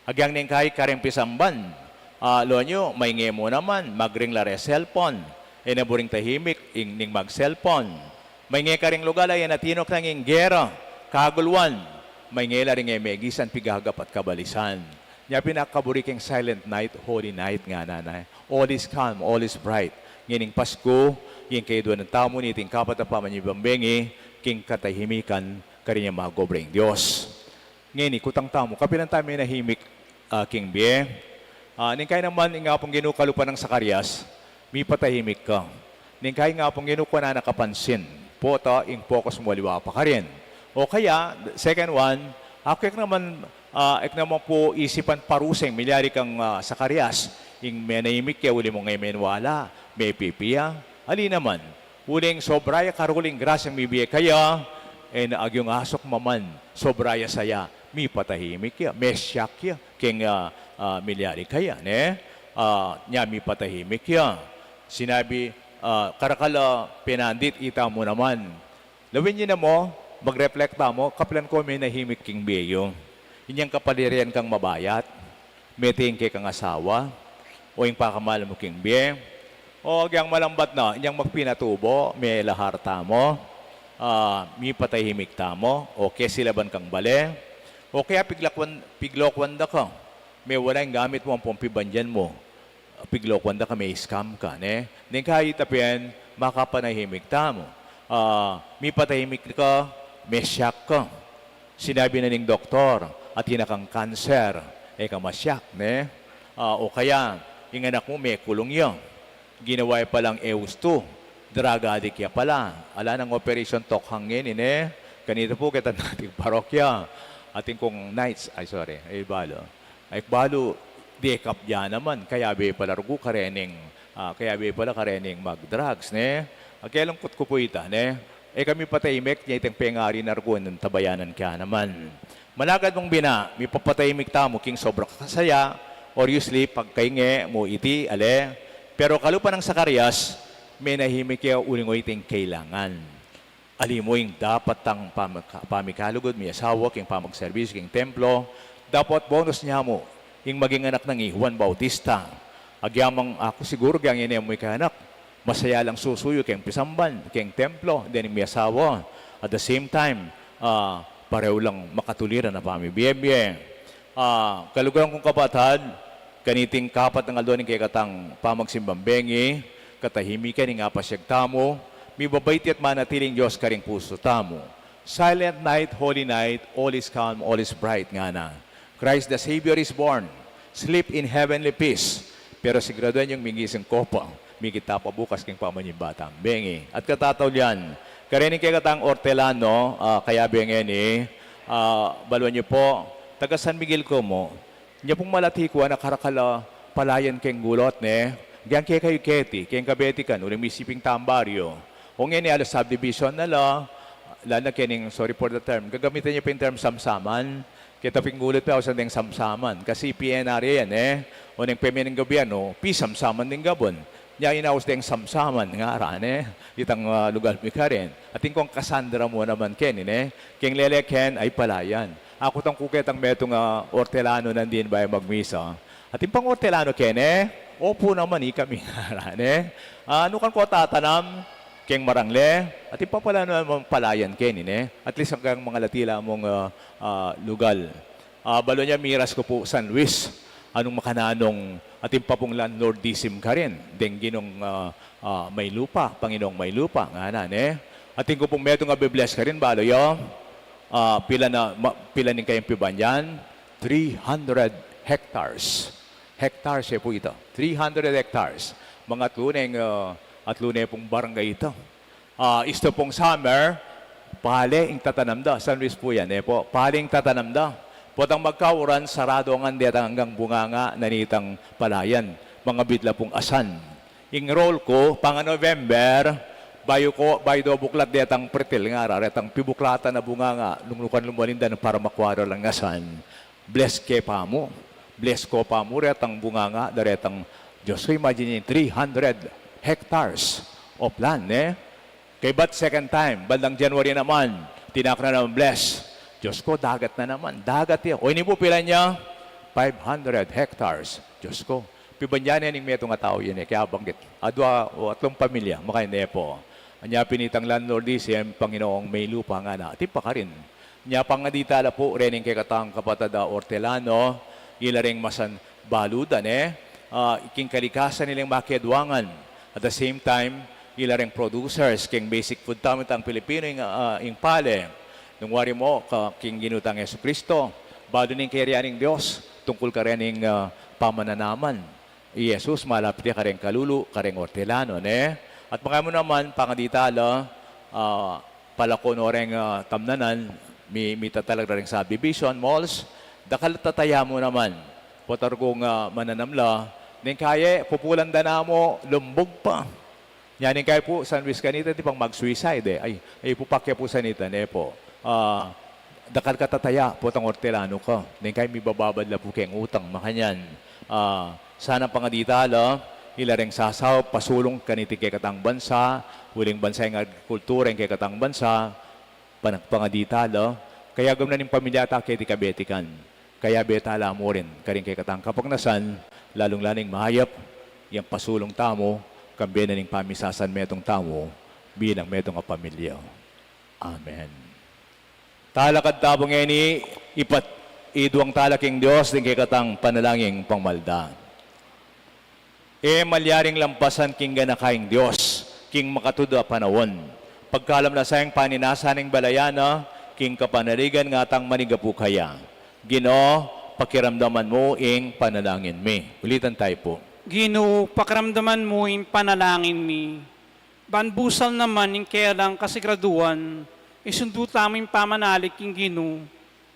S4: Agyang ning kahit karing pisamban, lo nyo, may nge mo naman, magring lare cellphone, enaburing tahimik, ning mag-cellphone. May nge karing lugar ay natinok ng inggera, kagulwan, may nge laring megisan, pigagap at kabalisan. Nya pinakaburiking silent night, holy night nga nanay. All is calm, all is bright. Ngining Pasko, yung kayo doon ng tao mo niting kapat na paman yung bambengi, king katahimikan karinya mga gobreng Diyos. Ngayon, kutang tamo, kapilan tayo may nahimik king biye. Ningkay naman, nga pong ginukalupan ng Sakarias, may patahimik ka. Ningkay nga pong ginukuha na nakapansin, po ta, ing focus mo waliwa pa ka rin. O kaya, second one, ako ek naman po isipan paruseng, milyari kang Sakarias, ing may nahimik kaya uli mo ngayon wala, may pipiya. Ali naman, uling sobraya karuling grasyang mibiye kaya, agyong asok maman, sobraya saya, mi patahimik ya, may siyak ya, king milyari kaya, ne? Nya mi patahimik ya. Sinabi, karakala pinandit, ita mo naman. Lawin niyo na mo, magreflekta mo, kapilan ko may nahimik king biyo. Inyang kapalirian kang mabayat, may tingke kang asawa, o yung pakamala mo king biye, o agyang malambat na, inyang magpinatubo, may laharta mo, mi patahimik ta mo, o kaya silaban kang bale, o kaya piglokwan da ka, may wala yung gamit mo ang pompibandyan mo, piglokwan da ka, may scam ka, ne? Ning kahit tapyan, makapanahimik ta mo. Mi patahimik ka, may shock ka. Sinabi na ning doktor, at hinakang cancer, kamasyak, ne? O kaya, yung anak mo may kulong yun. Ginawa pa lang EUS2, drug addict ya pala. Ala ng operation tok hangin, ne? Kanito po kita nating parokya. Ating kong nights, ay balo, dekap ya naman. Kaya be pala rugo karening, kaya be pala karening mag-drugs, ne? Kaya lungkot ko po ita, ne? Kami patahimik, niya itang pengari na rugo ng tabayanan kaya naman. Malagad mong bina, may papatahimik tamo, king sobra kasaya, or usually, pagkainge mo iti, ale. Pero kalupa ng Sakarias, may nahimik kaya uling o iting kailangan. Ali mo yung dapat tang pamikalugod, may asawa, king pamagservice, king templo. Dapat bonus niya mo, yung maging anak ng Juan Bautista. Agyamang ako siguro, kaya ngayon mo anak, masaya lang susuyo, king pisamban, king templo, then may asawa. At the same time, pareho lang makatuliran na pamibiyebye. Kalugan kong kapatad, kaniting kapat ng aldonin kay katang pamagsimbambengi, katahimikan ng apasyag tamo, mi babayti at manatiling Diyos karing puso tamo. Silent night, holy night, all is calm, all is bright nga na. Christ the Savior is born. Sleep in heavenly peace. Pero siguraduhan yung mingising kopa, migita pa bukas king pamanying batang bengi. At katataw yan, karining kay katang Ortelano, kaya bengi baluan niyo po, taga San Miguel ko mo, niya pong malatikuan na karakala palayan keng gulot, ne? Diyan kay kayo keti, keng kabeti kan, uling misiping tambaryo. Kung yan alas subdivision na lana kening, sorry for the term, gagamitin niyo pa yung term samsaman, kita pingulit pa ako sa ding samsaman, kasi PNR yan, o nang pemening gobyerno, samsaman din gabon. Niya inaus ding samsaman, nga arane, itang lugar mi ka rin. At kung Cassandra mo naman ken, keng lele ken ay palayan. Ako tang kukit ang metong Ortelano nandin ba magmisa. At yung pang Ortelano ken, opo naman kami nga arane. Ano kan ko tatanam, keng marangle, at yung pala naman palayan ken, at least hanggang mga latila mong lugal. Balo niya miras ko po San Luis, anong makananong at yung papong landlordism ka rin. Ginong may lupa, Panginoong may lupa. Nga na, At yung pong meto nga bibless ka rin, balo yo. Pila nin kayong pibanyan? 300 hectares. Hectares po ito. 300 hectares. Mga tunay pong barangay ito. Isto pong summer, pale ing tatanamda. San Luis po yan, po. Pale ing tatanamda. Potang magkauran, sarado ang andet hanggang bunganga nanitang palayan. Mga bidla pong asan. Ing-roll ko, pang November, bayo buklat detang pretil nga, retang pibuklata na bunganga, lunglukan lumalindan para makwaro lang asan. Bless ke pa mo. Bless ko pa mo, retang bunganga, daretang Diyos ko, imagine 300 hectares of land, Kay but second time, bandang January naman, tinak na naman bless. Diyos ko, dagat na naman. Dagat yan. O ini po pila niya? 500 hectares. Diyos ko. Pibanyan yan yung meto nga tao yun Kaya banggit. Adwa o atlong pamilya. Makain po. Anya pinitang landlordism, Panginoong may lupa nga na. Tipa ka rin. Nya pang aditala po, rening kay katang kapatada Ortelano, ilaring masan baludan, iking kalikasan nilang makiadwangan. At the same time, ilareng producers, king basic food tamit ang Pilipino ing pale. Nung wari mo, king ginutang Yesu Kristo, bado ning kayarianing Diyos, tungkol ka rin ing pamananaman. Jesus, malapit ka rin kalulu, ka rin ortelano, ne? At mga mo naman, pangaditala, palako no rin tamnanan, may tatalag rin sa division, malls, dakal tataya mo naman, potar kong mananamla, ning kaya, pupulan na mo, lumbog pa. Yan ning kaya po, San Luis kanita, di pang mag-suicide ay pupakya po sanita, ne po. Dakal katataya, potang ortelano ka. Ning kaya may bababad la po kayong utang, makanyan. Sana pangaditala, ilareng sasaw, pasulong kaniti kay katang bansa, huling bansa yung agrikultura yung kay katang bansa, pangaditala, kaya gawin na ng pamilya ta kay tikabetikan. Kaya betala mo rin, karing kay katang kapagnasan, lalong-laning mahayap, yung pasulong tamo, kambi na ng pamisasan metong tamo, bilang metong pamilya. Amen. Talakad tabong ini, iduang talaking Diyos, din kay katang panalangin pangmalda. Malyaring lampasan king ganakaing Diyos, king makatudo a panawon. Pagkalam na sayang paninasaning balayana, king kapanaligan nga tang manigapu kaya. Ginoo, pakiramdaman mo ing panalangin mi. Ulitan tayo po.
S2: Ginoo, pakiramdaman mo yung panalangin mi. Banbusal naman yung kailang kasigraduan, isundo tamo yung pamanalig king Ginoo.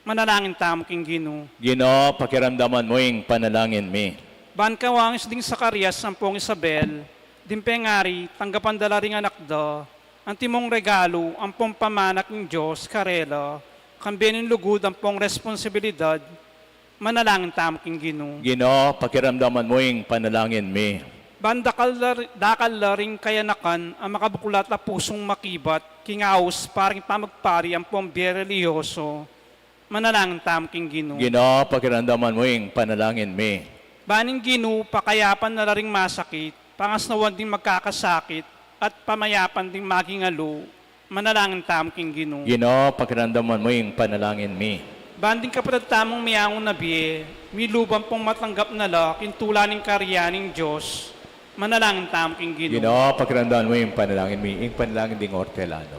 S2: Manalangin tamo king Ginoo.
S4: Ginoo, pakiramdaman mo ing panalangin mi.
S2: Ban kawangis ding Zacarias, sampung Isabel, din pengari, tanggapan dala ring anak da, ang timong regalo, ang pong pamanak ng Diyos, karela, kambinin lugod ang pong responsibilidad, manalangin tamo king Ginoo.
S4: Ginoo, pakiramdaman mo ing panalangin mi.
S2: Ban dakal la ring kayanakan, ang makabukulat na pusong makibat, kingaus, paring pamagpari ang pong biyereliyoso, manalangin tamo king Ginoo.
S4: Ginoo, pakiramdaman mo ing panalangin mi.
S2: Baning Ginoo, pakayapan na ring masakit, pangasnawan din magkakasakit, at pamayapan din magingalo, manalangin tamo king Ginoo.
S4: Ginoo, pakiramdaman mo ing panalangin mi.
S2: Banding kapatid tamong miyangon na biye, milubang pong matanggap na la, kintula ng karyaning Diyos, manalangin tamo king Ginoo.
S4: Ginoo, pakiramdaman mo ing panalangin mi, ing panalangin ding ortelano.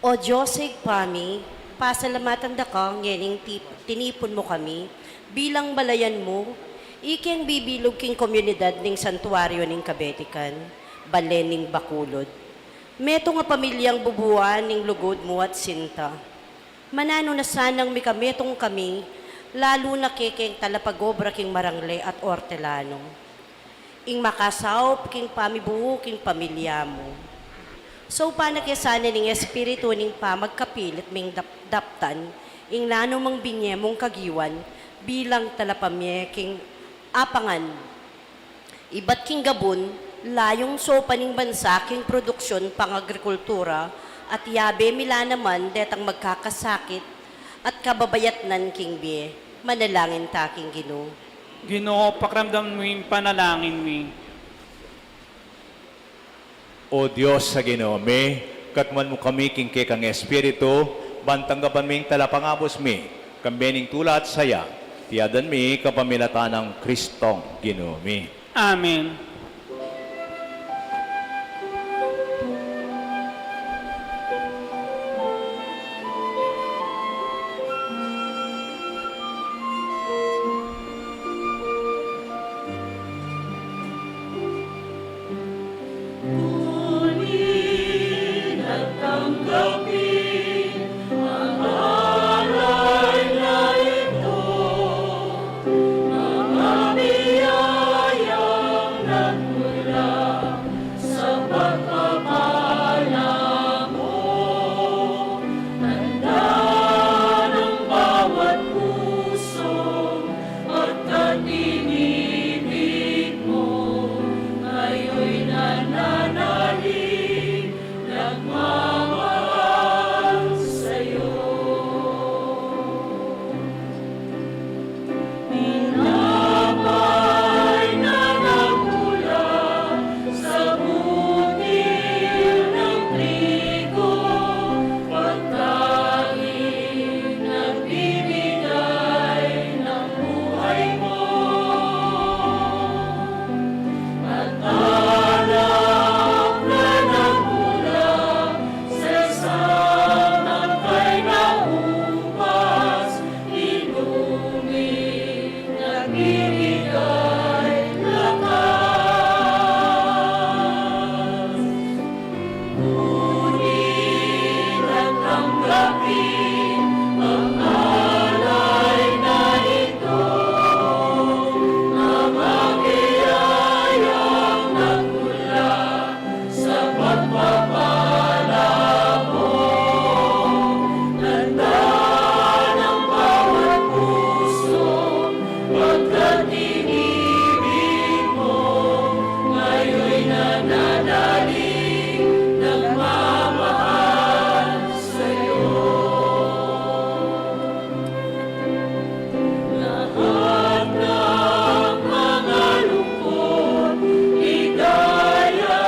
S6: O Diyos, pami, pasalamatan da ka, ngening tinipon mo kami, bilang balayan mo, iking bibilog king komunidad ning santuaryo ning kabetikan, balen ning bakulod. Meto nga pamilyang bubuan ning lugod mo at sinta. Manano na sanang mikametong kami, lalo na kekeng talapagobra king marangle at ortelano. Ing makasaup king pamibuo king pamilya mo. So panakyasanan ning espiritu ning pamagkapilit ming daptan, ing nano mang binye mong kagiwan, bilang talapamye king apangan. Ibat king gabon, layong sopa ning bansa king produksyon pang agrikultura, at yabe mila naman detang magkakasakit, at kababayatnan king biye, manalangin ta king Ginoo.
S2: Ginoo, pakiramdam mo yung panalangin mi.
S4: O Diyos sa Ginoo mi, katman mo kami king kang espiritu, bantanggapan ming talapangabos mi, kambening tula at saya, tiyadan mi kapamilatan ng Kristong Ginoo mi.
S2: Amen.
S3: Ngunit natanggapin ang alay na ito, mga biyayang Ngunit at tanggapin ang alay na ito na magyayayang nagmula sa pagpapala mo. Tanda ng bawat puso pagkat inibig mo, ngayon'y nananalig nagmamahal sa'yo. Lahat ng mga lungkot, ligaya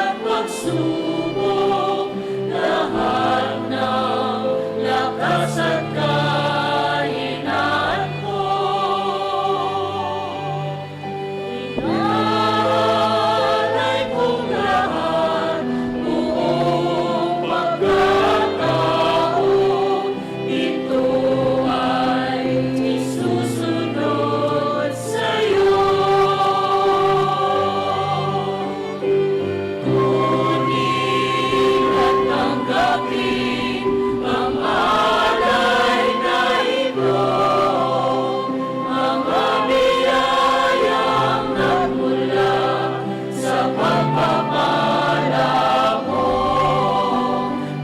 S3: at pagsubok, lahat ng lakas at kahinaan mo, inalay kong lahat, buong pagkataon, ito ay isusunod sa'yo. Kunin at tanggapin ang alay na ito, mga biyayang nagmula sa pagpapala mo.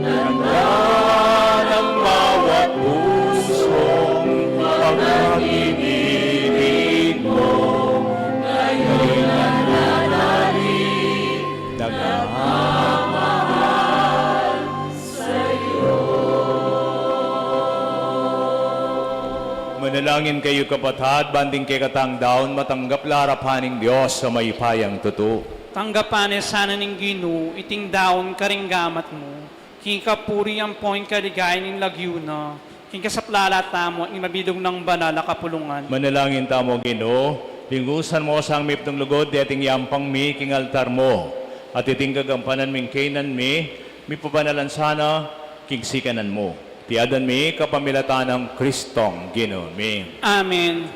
S3: Tanda
S4: ng bawat pusong pag-ibig mo,
S3: ngayon'y nananalig
S4: nagmamahal
S3: sa'yo.
S4: Manalangin kayo kapatid, banding kay katang daon, matanggap larapaning Diyos sa may payang tuto.
S2: Tanggapan sana ning Ginoo, iting daon karinggamat mo. King kapuri ang point kaligayan ng lagyuna. King kasaplala tamo, ang mabidong ng banala kapulungan.
S4: Manalangin tamo, Ginoo, lingusan mo sa amip ng lugod, di ating yampang mi, king altar mo. At iting gagampanan ming kainan mi pabanalan sana, king sikanan mo. Tiadan mi, kapamilatan ng Kristong Ginoo mi.
S2: Amen.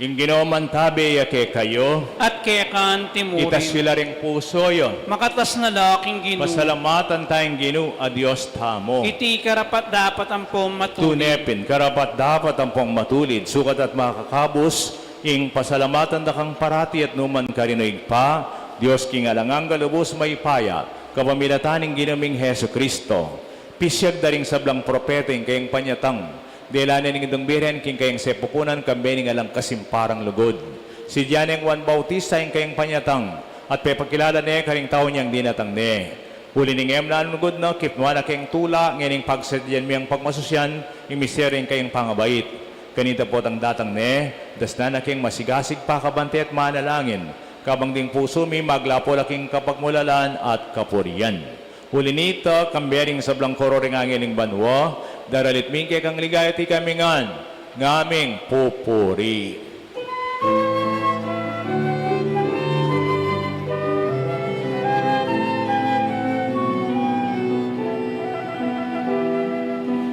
S4: Yung Ginoo man tabi, yake kayo,
S2: At kekan timurin.
S4: itas sila ring puso yon.
S2: Makatas na laking Ginoo.
S4: Pasalamatan tayong Ginoo, adios tamo.
S2: Iti karapat dapat ang pumatulid.
S4: Tunepin, karapat dapat ang pong matulid, sukat at makakabos, ing pasalamatan da kang parati at numan karinoig pa, Diyos king alangang galubos may paya, kapamilataning ginaming Heso Kristo. Pisyag daring sablang propeta ing kayang panyatang, delanan ning idong biren king kayang sepukunan kambening alang kasimparang lugod. Si Dianeng Juan Bautista ing kayang panyatang, at pepakilala ne karing tao niyang dinatang ne. Huli ning emnan lugod no, kipnuan na kayang tula, ngayon pagsadyan miyang pagmasusyan, ing misteryo kayang pangabait. Kanita po tang datang ne, dasna na kayang masigasig pa kabante at manalangin, kabang ding puso mi maglapo laking kapagmulalan at kapurian. Huli nito, kambering sa blangkoro ring angiling banwa, daralit mingke kang ligaya ti kamingan, ngaming pupuri.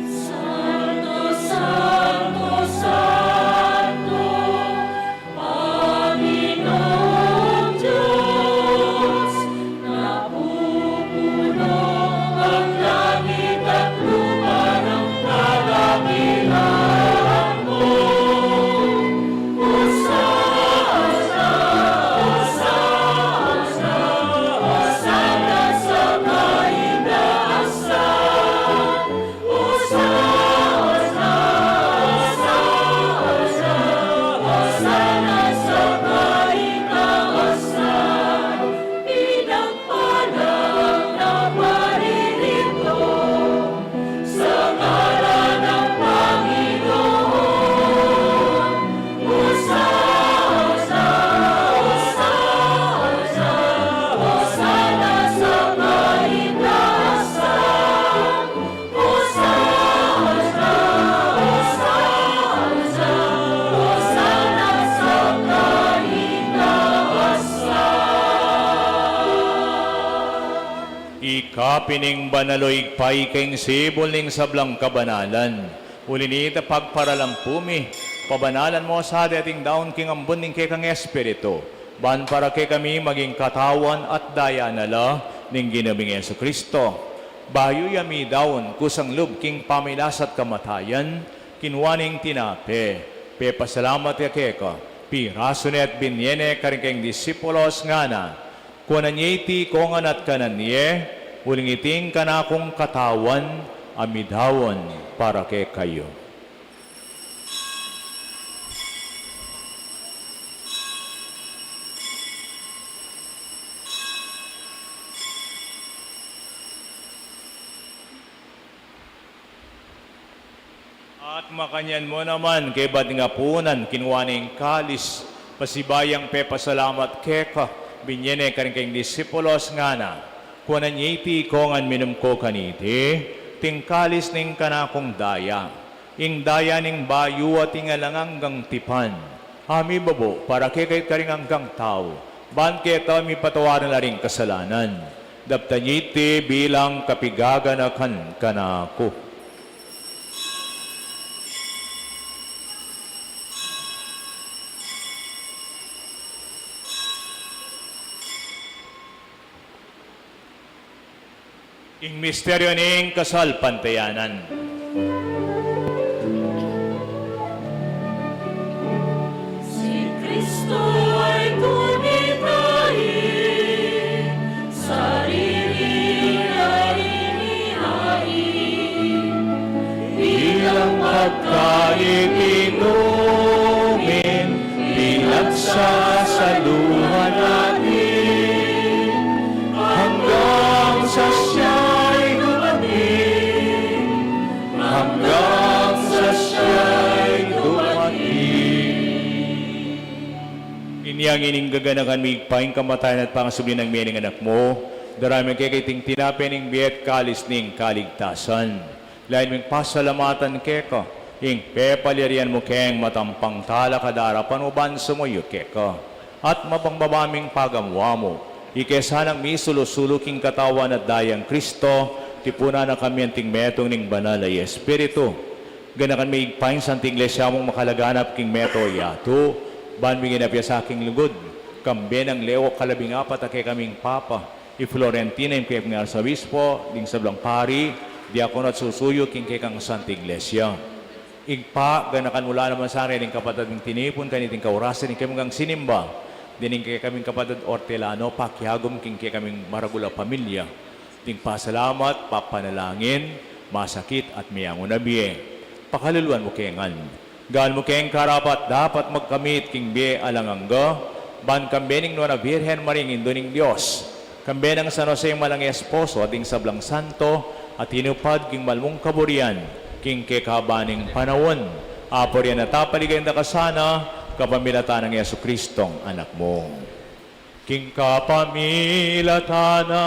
S3: Santo, Santo, Santo, Panginoong Diyos, napupuno ang langit at lupa ng kalangitan mo. Hosana, Hosana, Hosana sa kaitaasan. Hosana, Hosana sa kaitaasan. Pinagpalang na paririto sa ngalan ng Panginoon. Hosana, Hosana sa kaitaasan. Hosana sa kaitaasan.
S4: Ikapining banaloig pay keng sibol ning sablang kabanalan. Ulinita pagparalampumi, pabanalan mo sa dating daon king ambun ning kay kang espiritu. Ban para kay kami maging katawan at daya nala, ning ginabing Yesu Kristo. Bayo yami daon kusang lub king pamilasat kamatayan, kinwaning tinape. Pasalamat ya keko, piraso ni at binyene karing keng disipulos nga na, kunan niya iti kongan at kanan niye, uling iting kanakong katawan, amidawon para kay kayo. At makanyan mo naman kay ba't nga punan kinwaning kalis pasibayang pasalamat keka binyene karing kayong disipulos nga na kunan yiti kongan minum ko kaniti ting kalis ning kanakong daya ing daya ning bayu at ingalanganggang tipan ami babo para kay karing hanggang tao ban keta mi patawaran na ring kasalanan daptan yiti bilang kapigaganakan kanako. Ing misteryo ning kasal pantayanan.
S3: Si Kristo ay tumitahi, sarili ay inihain,
S4: Bilang pagkaitinungin, pinagsasaluhan natin, hanggang sa siya'y dumating, hanggang sa siya'y dumating. Inyang ining gaganakan migpaing kamatayan at pangasubli ng miyaning anak mo, darami kay kiting tinapening biyet kalis ning kaligtasan. Lain ming pasalamatan keko, ing pepalirian mo keng matampang tala kadara panuban sumuyo keko. At mapangbabaming pagamwa mo, ikesanang misulusulo king katawan at dayang Kristo, tipuna na kami ang tingmetong ning banal ay Espiritu. Ganakan may igpaing santing iglesia mong makalaganap king meto yato, ban may ginapya sa aking lugod, kambe ng Leo kalabing apat at kay kaming Papa, i Florentina yung kay Arzobispo, ding sablang pari, diakon at susuyo king kay kang santing iglesia. Igpa, ganakan mula naman sa akin, yung kapatid ng tinipon, kaniting kaurasan, yung kay mga sinimba, dining kay kaming kapatid Ortelano, pakiagom king kay kaming maragula pamilya, ting pasalamat, papanalangin, masakit at miyangon na biye. Pakaluluan mo kengan. Gaan mo keng karapat, dapat magkamit king biye alangangga, ban kambening no na Virgen Maring Indoning Diyos, kambe ng San Jose malang esposo ating sablang santo, at hinupad king malmong kaburian, king kekabaning panawon, apor yan natapaligay na kasana, kapamilatan ng Yesu Kristong anak mo. King kapamilatana,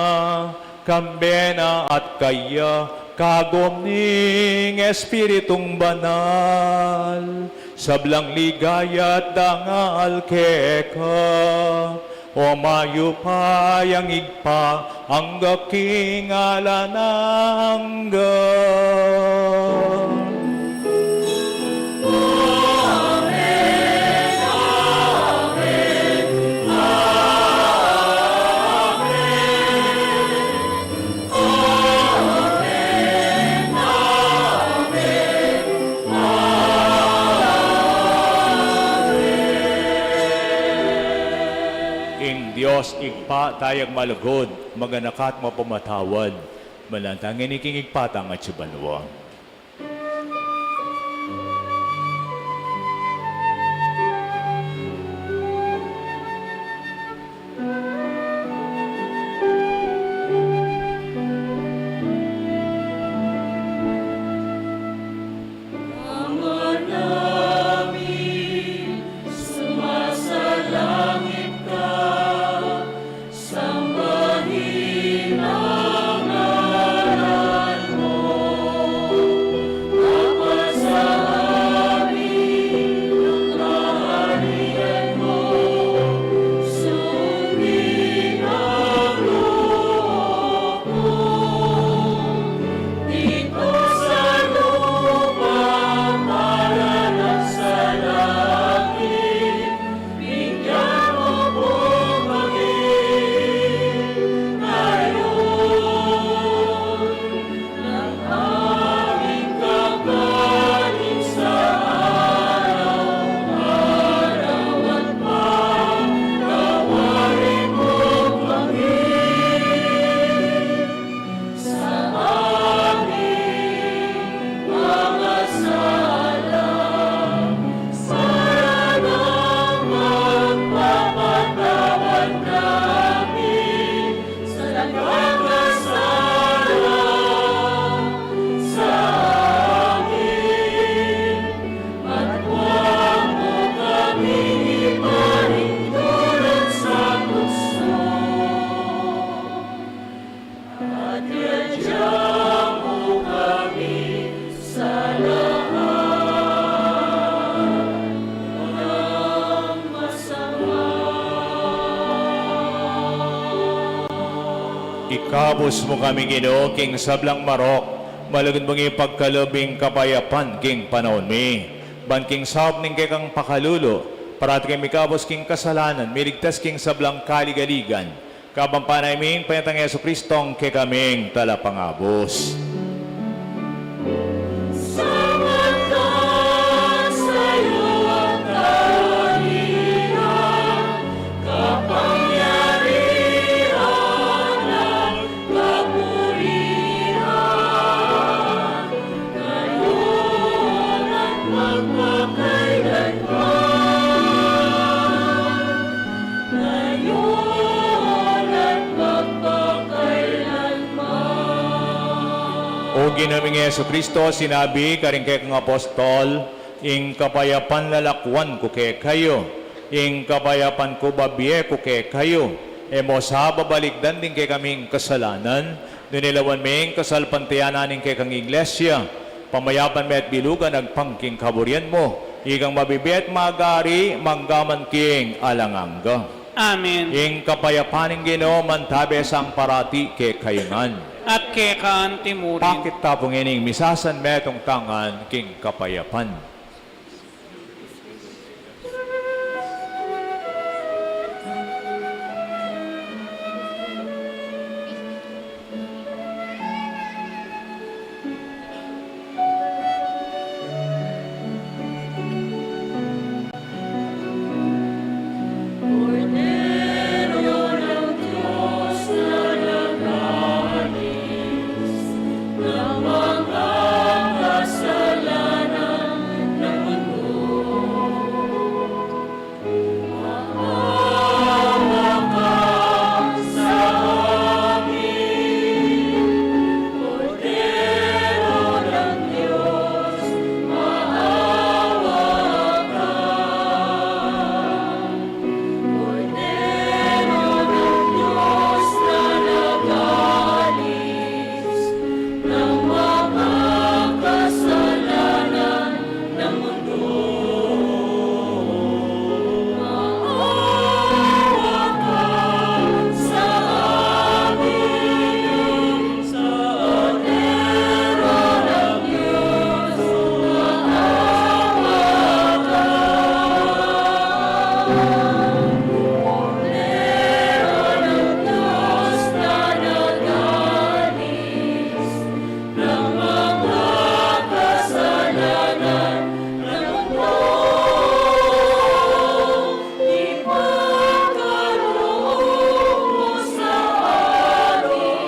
S4: kambena at kaya, kagom ning Espiritong banal, sablang ligaya at dangal keka, o mayo payang igpa, ang gaking alanangga. Diyos, igpa tayag malugod, maganakat mapamatawad, malantangin iking igpatang at sibanwa.
S3: sambahin ang ngalan mo. at iadya mo kami sa lahat ng masama.
S4: Ikabos mo kami, Ginoo, king sablang marok, malagad mong ipagkalabing kapayapan king panahon mi. Ban king sab ning kay kang pakalulo, para kay mikabos king kasalanan, miligtas king sablang kaligaligan. Kabang panaymin, panyatang Yesu Kristong kay kaming talapangabos.
S3: Samat ka sa'yo ang kaharian, kapangyarihan at kapurihan, ngayon at magpakailanman. Ngayon at magpakailanman.
S4: O ginaming Yesu Kristo, sinabi karing kay kang apostol, ing kapayapan lalakwan ko kay kayo, ing kapayapan ko babiye ko kay kayo. E mo sa babalikdan din kay kaming kasalanan, dunilawan ming kasalpantiyanan ning kay kang iglesia, pamayapan me at bilugan agpangking kaburian mo, igang mabibiyat magari, manggaman king alangangga.
S2: Amen.
S4: Ing kapayapan ning Ginoo mantabe sang parati kay kayungan.
S2: At kekan timurin.
S4: Bakit tapong ining misasan metong tangan king kapayapan?
S3: Cordero ng Diyos na nag-alis ng mga kasalanan ng mundo, maawa ka sa amin. Cordero ng Diyos, maawa ka. Cordero ng Diyos na nag-alis ng mga kasalanan ng mundo, maawa ka sa amin. Cordero ng Diyos, maawa ka. Cordero ng Diyos na nag-alis ng mga kasalanan ng mundo, ipagkaloob mo sa amin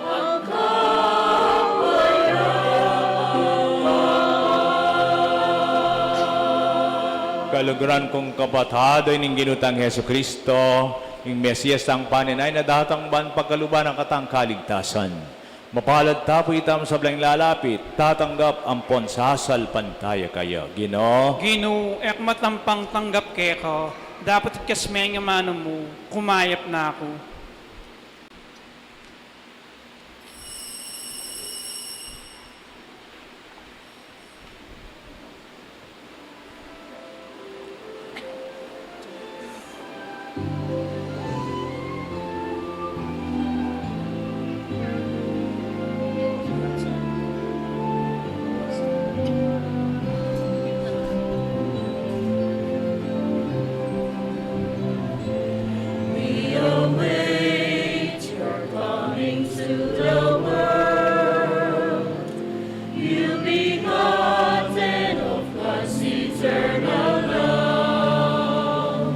S3: ang
S4: Kaluguran kong kapatado ning ginutang Hesu Kristo, ing Mesiyas ang panin ay nadatang ban pagkaluban ng katang kaligtasan. Mapalad tapo itam sa blang lalapit, tatanggap ampon sasal pantaya kayo. Ginoo,
S2: Ginu, ek matampang tanggap keko. Dapat ikasmeng yung mano mo. Kumayap na ako.
S3: We await your coming to the world. You begotten of God's eternal love.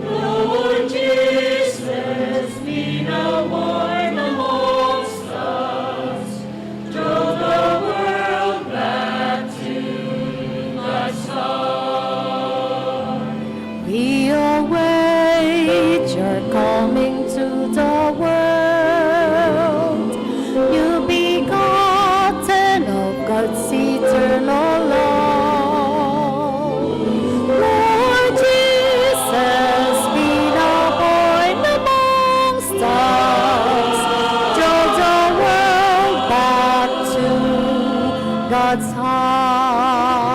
S3: Lord Jesus, be now born amongst us. Draw the world back to God's heart.
S7: We await your coming to the world.
S5: God's heart.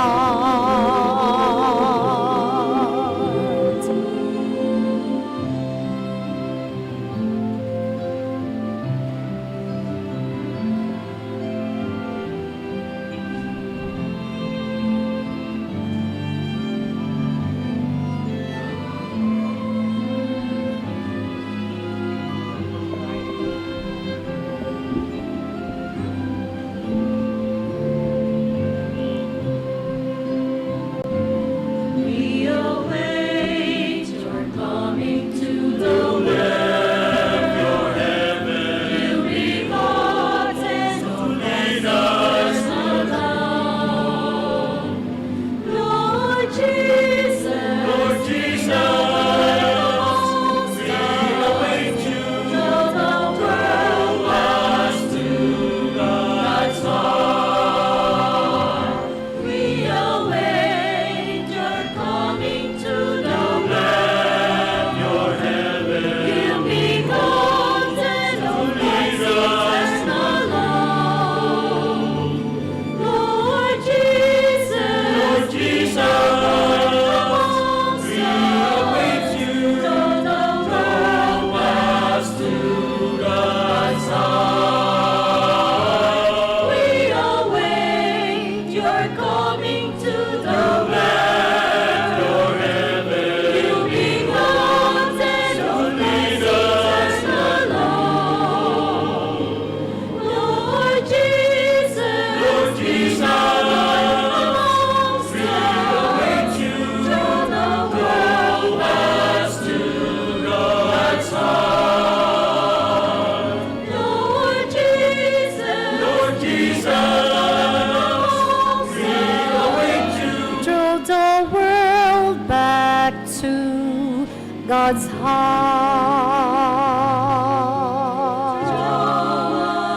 S3: We await your coming to the land. Your heaven will be hot and to lead us along. Lord Jesus, Lord Jesus, we await you till the world has to God's heart. We await your coming to the land. Your heaven will be golden, to lead us along. Lord Jesus, we await you till the world has to God's heart. We await your coming to the land. Your heaven will be golden, to lead us along. Lord Jesus, we await you till the world has to God's heart. Lord Jesus, we await you.
S5: Drove the world back to God's heart.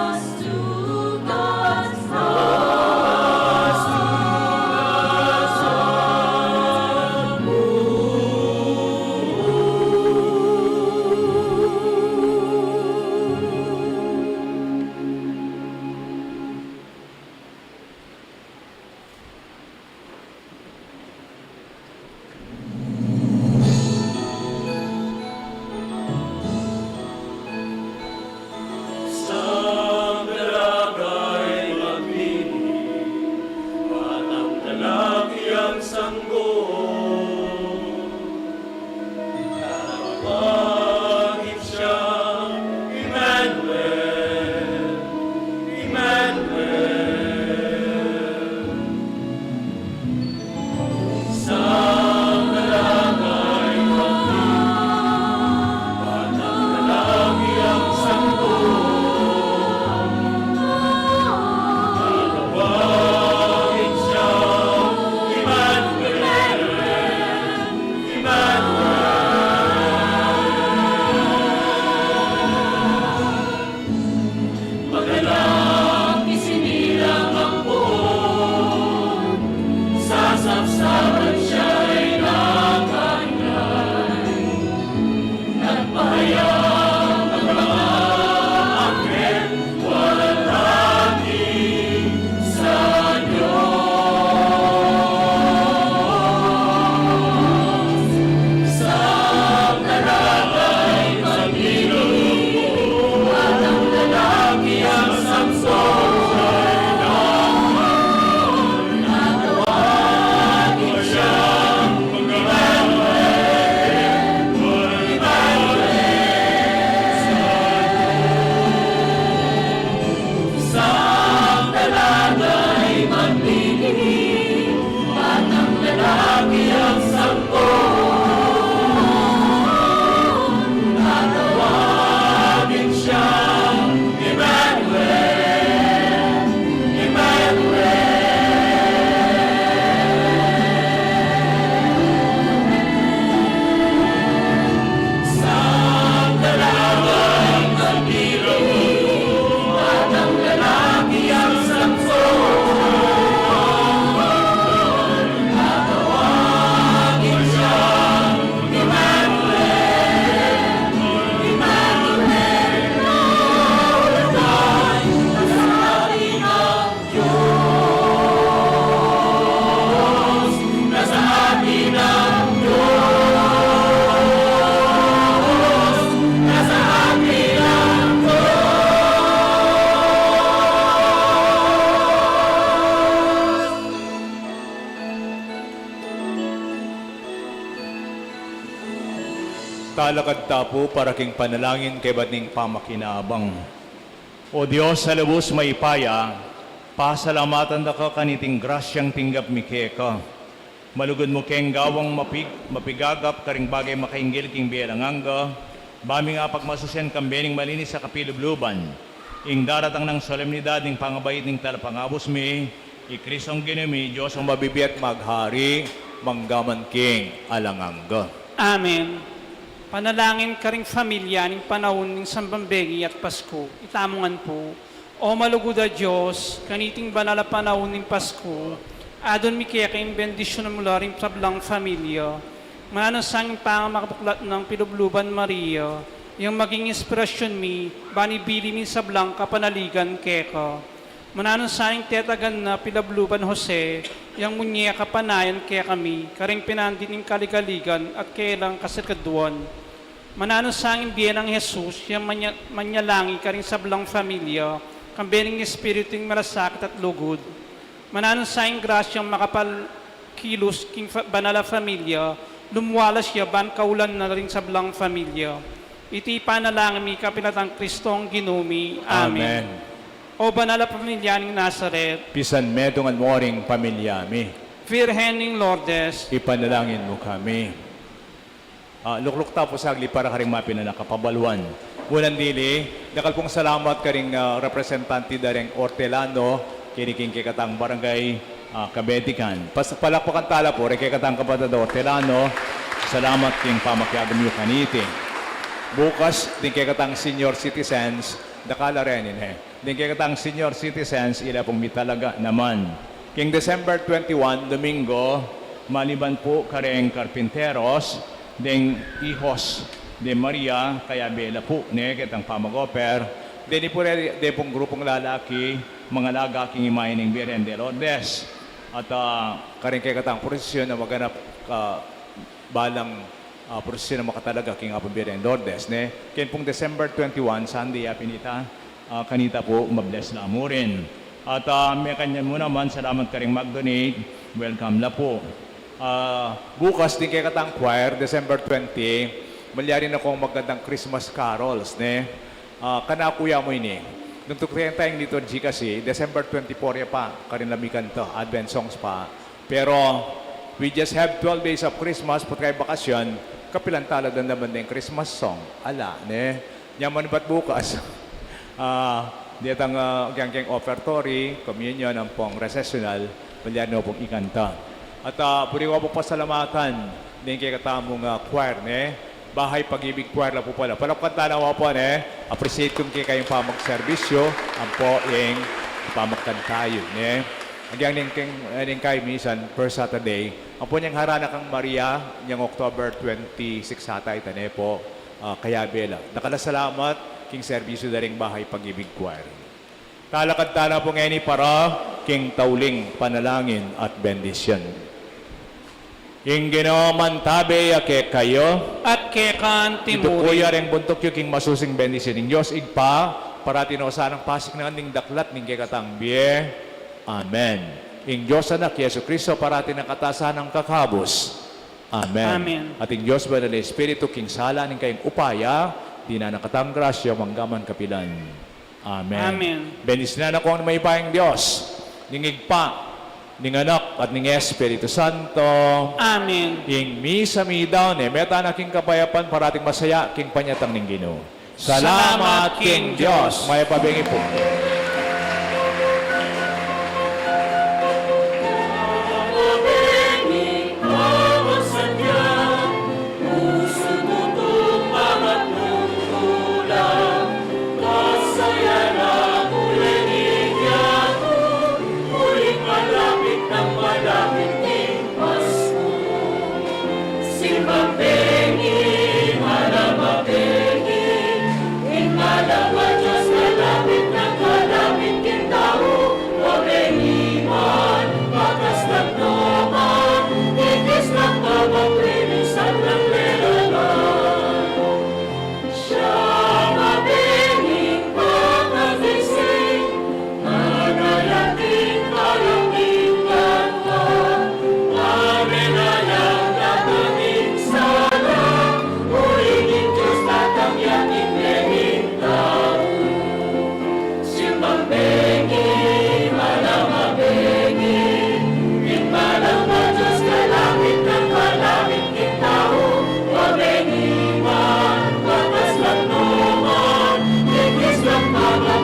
S3: Us to God's heart.
S4: Talakad tapo para king panalangin kay bating pamakinabang. O Diyos sa lubos maipaya, pasalamatan da ka kaniting grasyang tinggap mi ka. Malugod mo keng gawang mapigagap karing bagay makainggil king bielanganga, bami nga pagmasusyan kambening malinis sa kapilubluban, ing daratang ng solemnidad ning pangabait ning talapangabos mi, ikrisong ginemi, Diyos ang mabibiyat maghari, manggaman king alanganga.
S2: Amen. Panalangin ka ring familia ng panahon ng Sambambengi at Pasko. Itamongan po. O maluguda Diyos, kaniting banal na panahon ng Pasko, adon mi kaya kayong bendisyon mula rin sa blang familia. Mananong sanging pangamakapuklat ng Pilubluban Maria, yung maging inspirasyon mi, banibili mi sa blang kapanaligan keka. Mananong sanging tetagan na Pilubluban Jose, yung munya kapanayan kaya kami, karing pinandin ng kaligaligan at kailang kasirkaduan. Mananong sanging biyan ng Jesus, yung manyalangi karing sa blang familia, kambening espiritu yung malasakit at lugod. Mananong sanging grasyang makapal kilos king banala familia, lumuwalas siya ban kaulan na rin sa blang familia. Iti panalangin mi kapilatang Kristong ginumi. Amen. O banala pamilya ng Nazaret,
S4: Pisan medong moring pamilya mi,
S2: Virgen ng Lourdes,
S4: ipanalangin mo kami. Lukluk tapo sagli para karing mapinana kapabaluan. Unang dili, dakal pong salamat karing representante dareng Hortelano, kiniking kikatang barangay Kabetikan. Palakpakan tala po, rin kikatang kapatid Hortelano, salamat king pamakyagam yung kaniti. Bukas, din kikatang senior citizens, dakala renin din kikatang senior citizens, ila pong mitalaga naman. King December 21, Domingo, maliban po kareng Carpinteros, ding Hijos de Maria, kaya bela po, kitang pamagoper, din po rin pong grupong lalaki, mga lagaking imayin ng Virgen de Lourdes. At karing kikatang prosesyon na maganap balang prosesyon na makatalaga king Apo Virgen Lourdes. Kaya pong December 21, Sunday, pinita, kanita po, mabless na mo rin. At may kanya mo naman, salamat ka rin mag-donate. Welcome na po. Bukas din kay katang choir, December 20, malyarin akong magandang Christmas carols. Kana kuya mo ini. Nung tukriyan tayong liturgy kasi, December 24 ya pa, karin lamikan to, Advent songs pa. Pero, we just have 12 days of Christmas, put kayo bakasyon, kapilan tala doon naman na yung Christmas song. Ala, Yaman ba't bukas? Ditang geng offertory, communion, ang pong recessional, malyarin pong ikanta. At puri ko po pasalamatan din kay katamong choir, Bahay Pag-ibig Choir na po pala. Palapkan na po, appreciate kong kay kayong pamag-servisyo, ang po yung pamagkan tayo, Hanggang din kayo minsan, per Saturday, ang po niyang harana kang Maria, niyang October 26 hatay, po, kaya bela. Nakalasalamat, king servisyo na rin Bahay Pag-ibig Choir. Talakad tala po ngayon para king tauling panalangin at bendisyon. Ingino mantabe ake kayo.
S2: at kekan
S4: Ito po
S2: timuri.
S4: yareng buntok yung king masusing bendisyon ng Diyos. Igpa, para tinosan ang pasik na ning daklat ning kikatang biye. Amen. Ing Diyos anak, Yesu Kristo, para tinakatasan ng kakabos. Amen.
S2: Amen.
S4: At ing Diyos ba na Espiritu, king sala ning kayong upaya, di na nakatang grasya, manggaman kapilan. Amen.
S2: Amen.
S4: Benis na ako ang may payang Diyos. Ningig pa, ning anak at ning Espiritu Santo.
S2: Amen.
S4: Ing misa mi daw meta na king kapayapan parating masaya king panyatang ning Ginoo. Salamat king Diyos. May pabingi po.
S3: Malawa Diyos, malapit ng Pagmamahal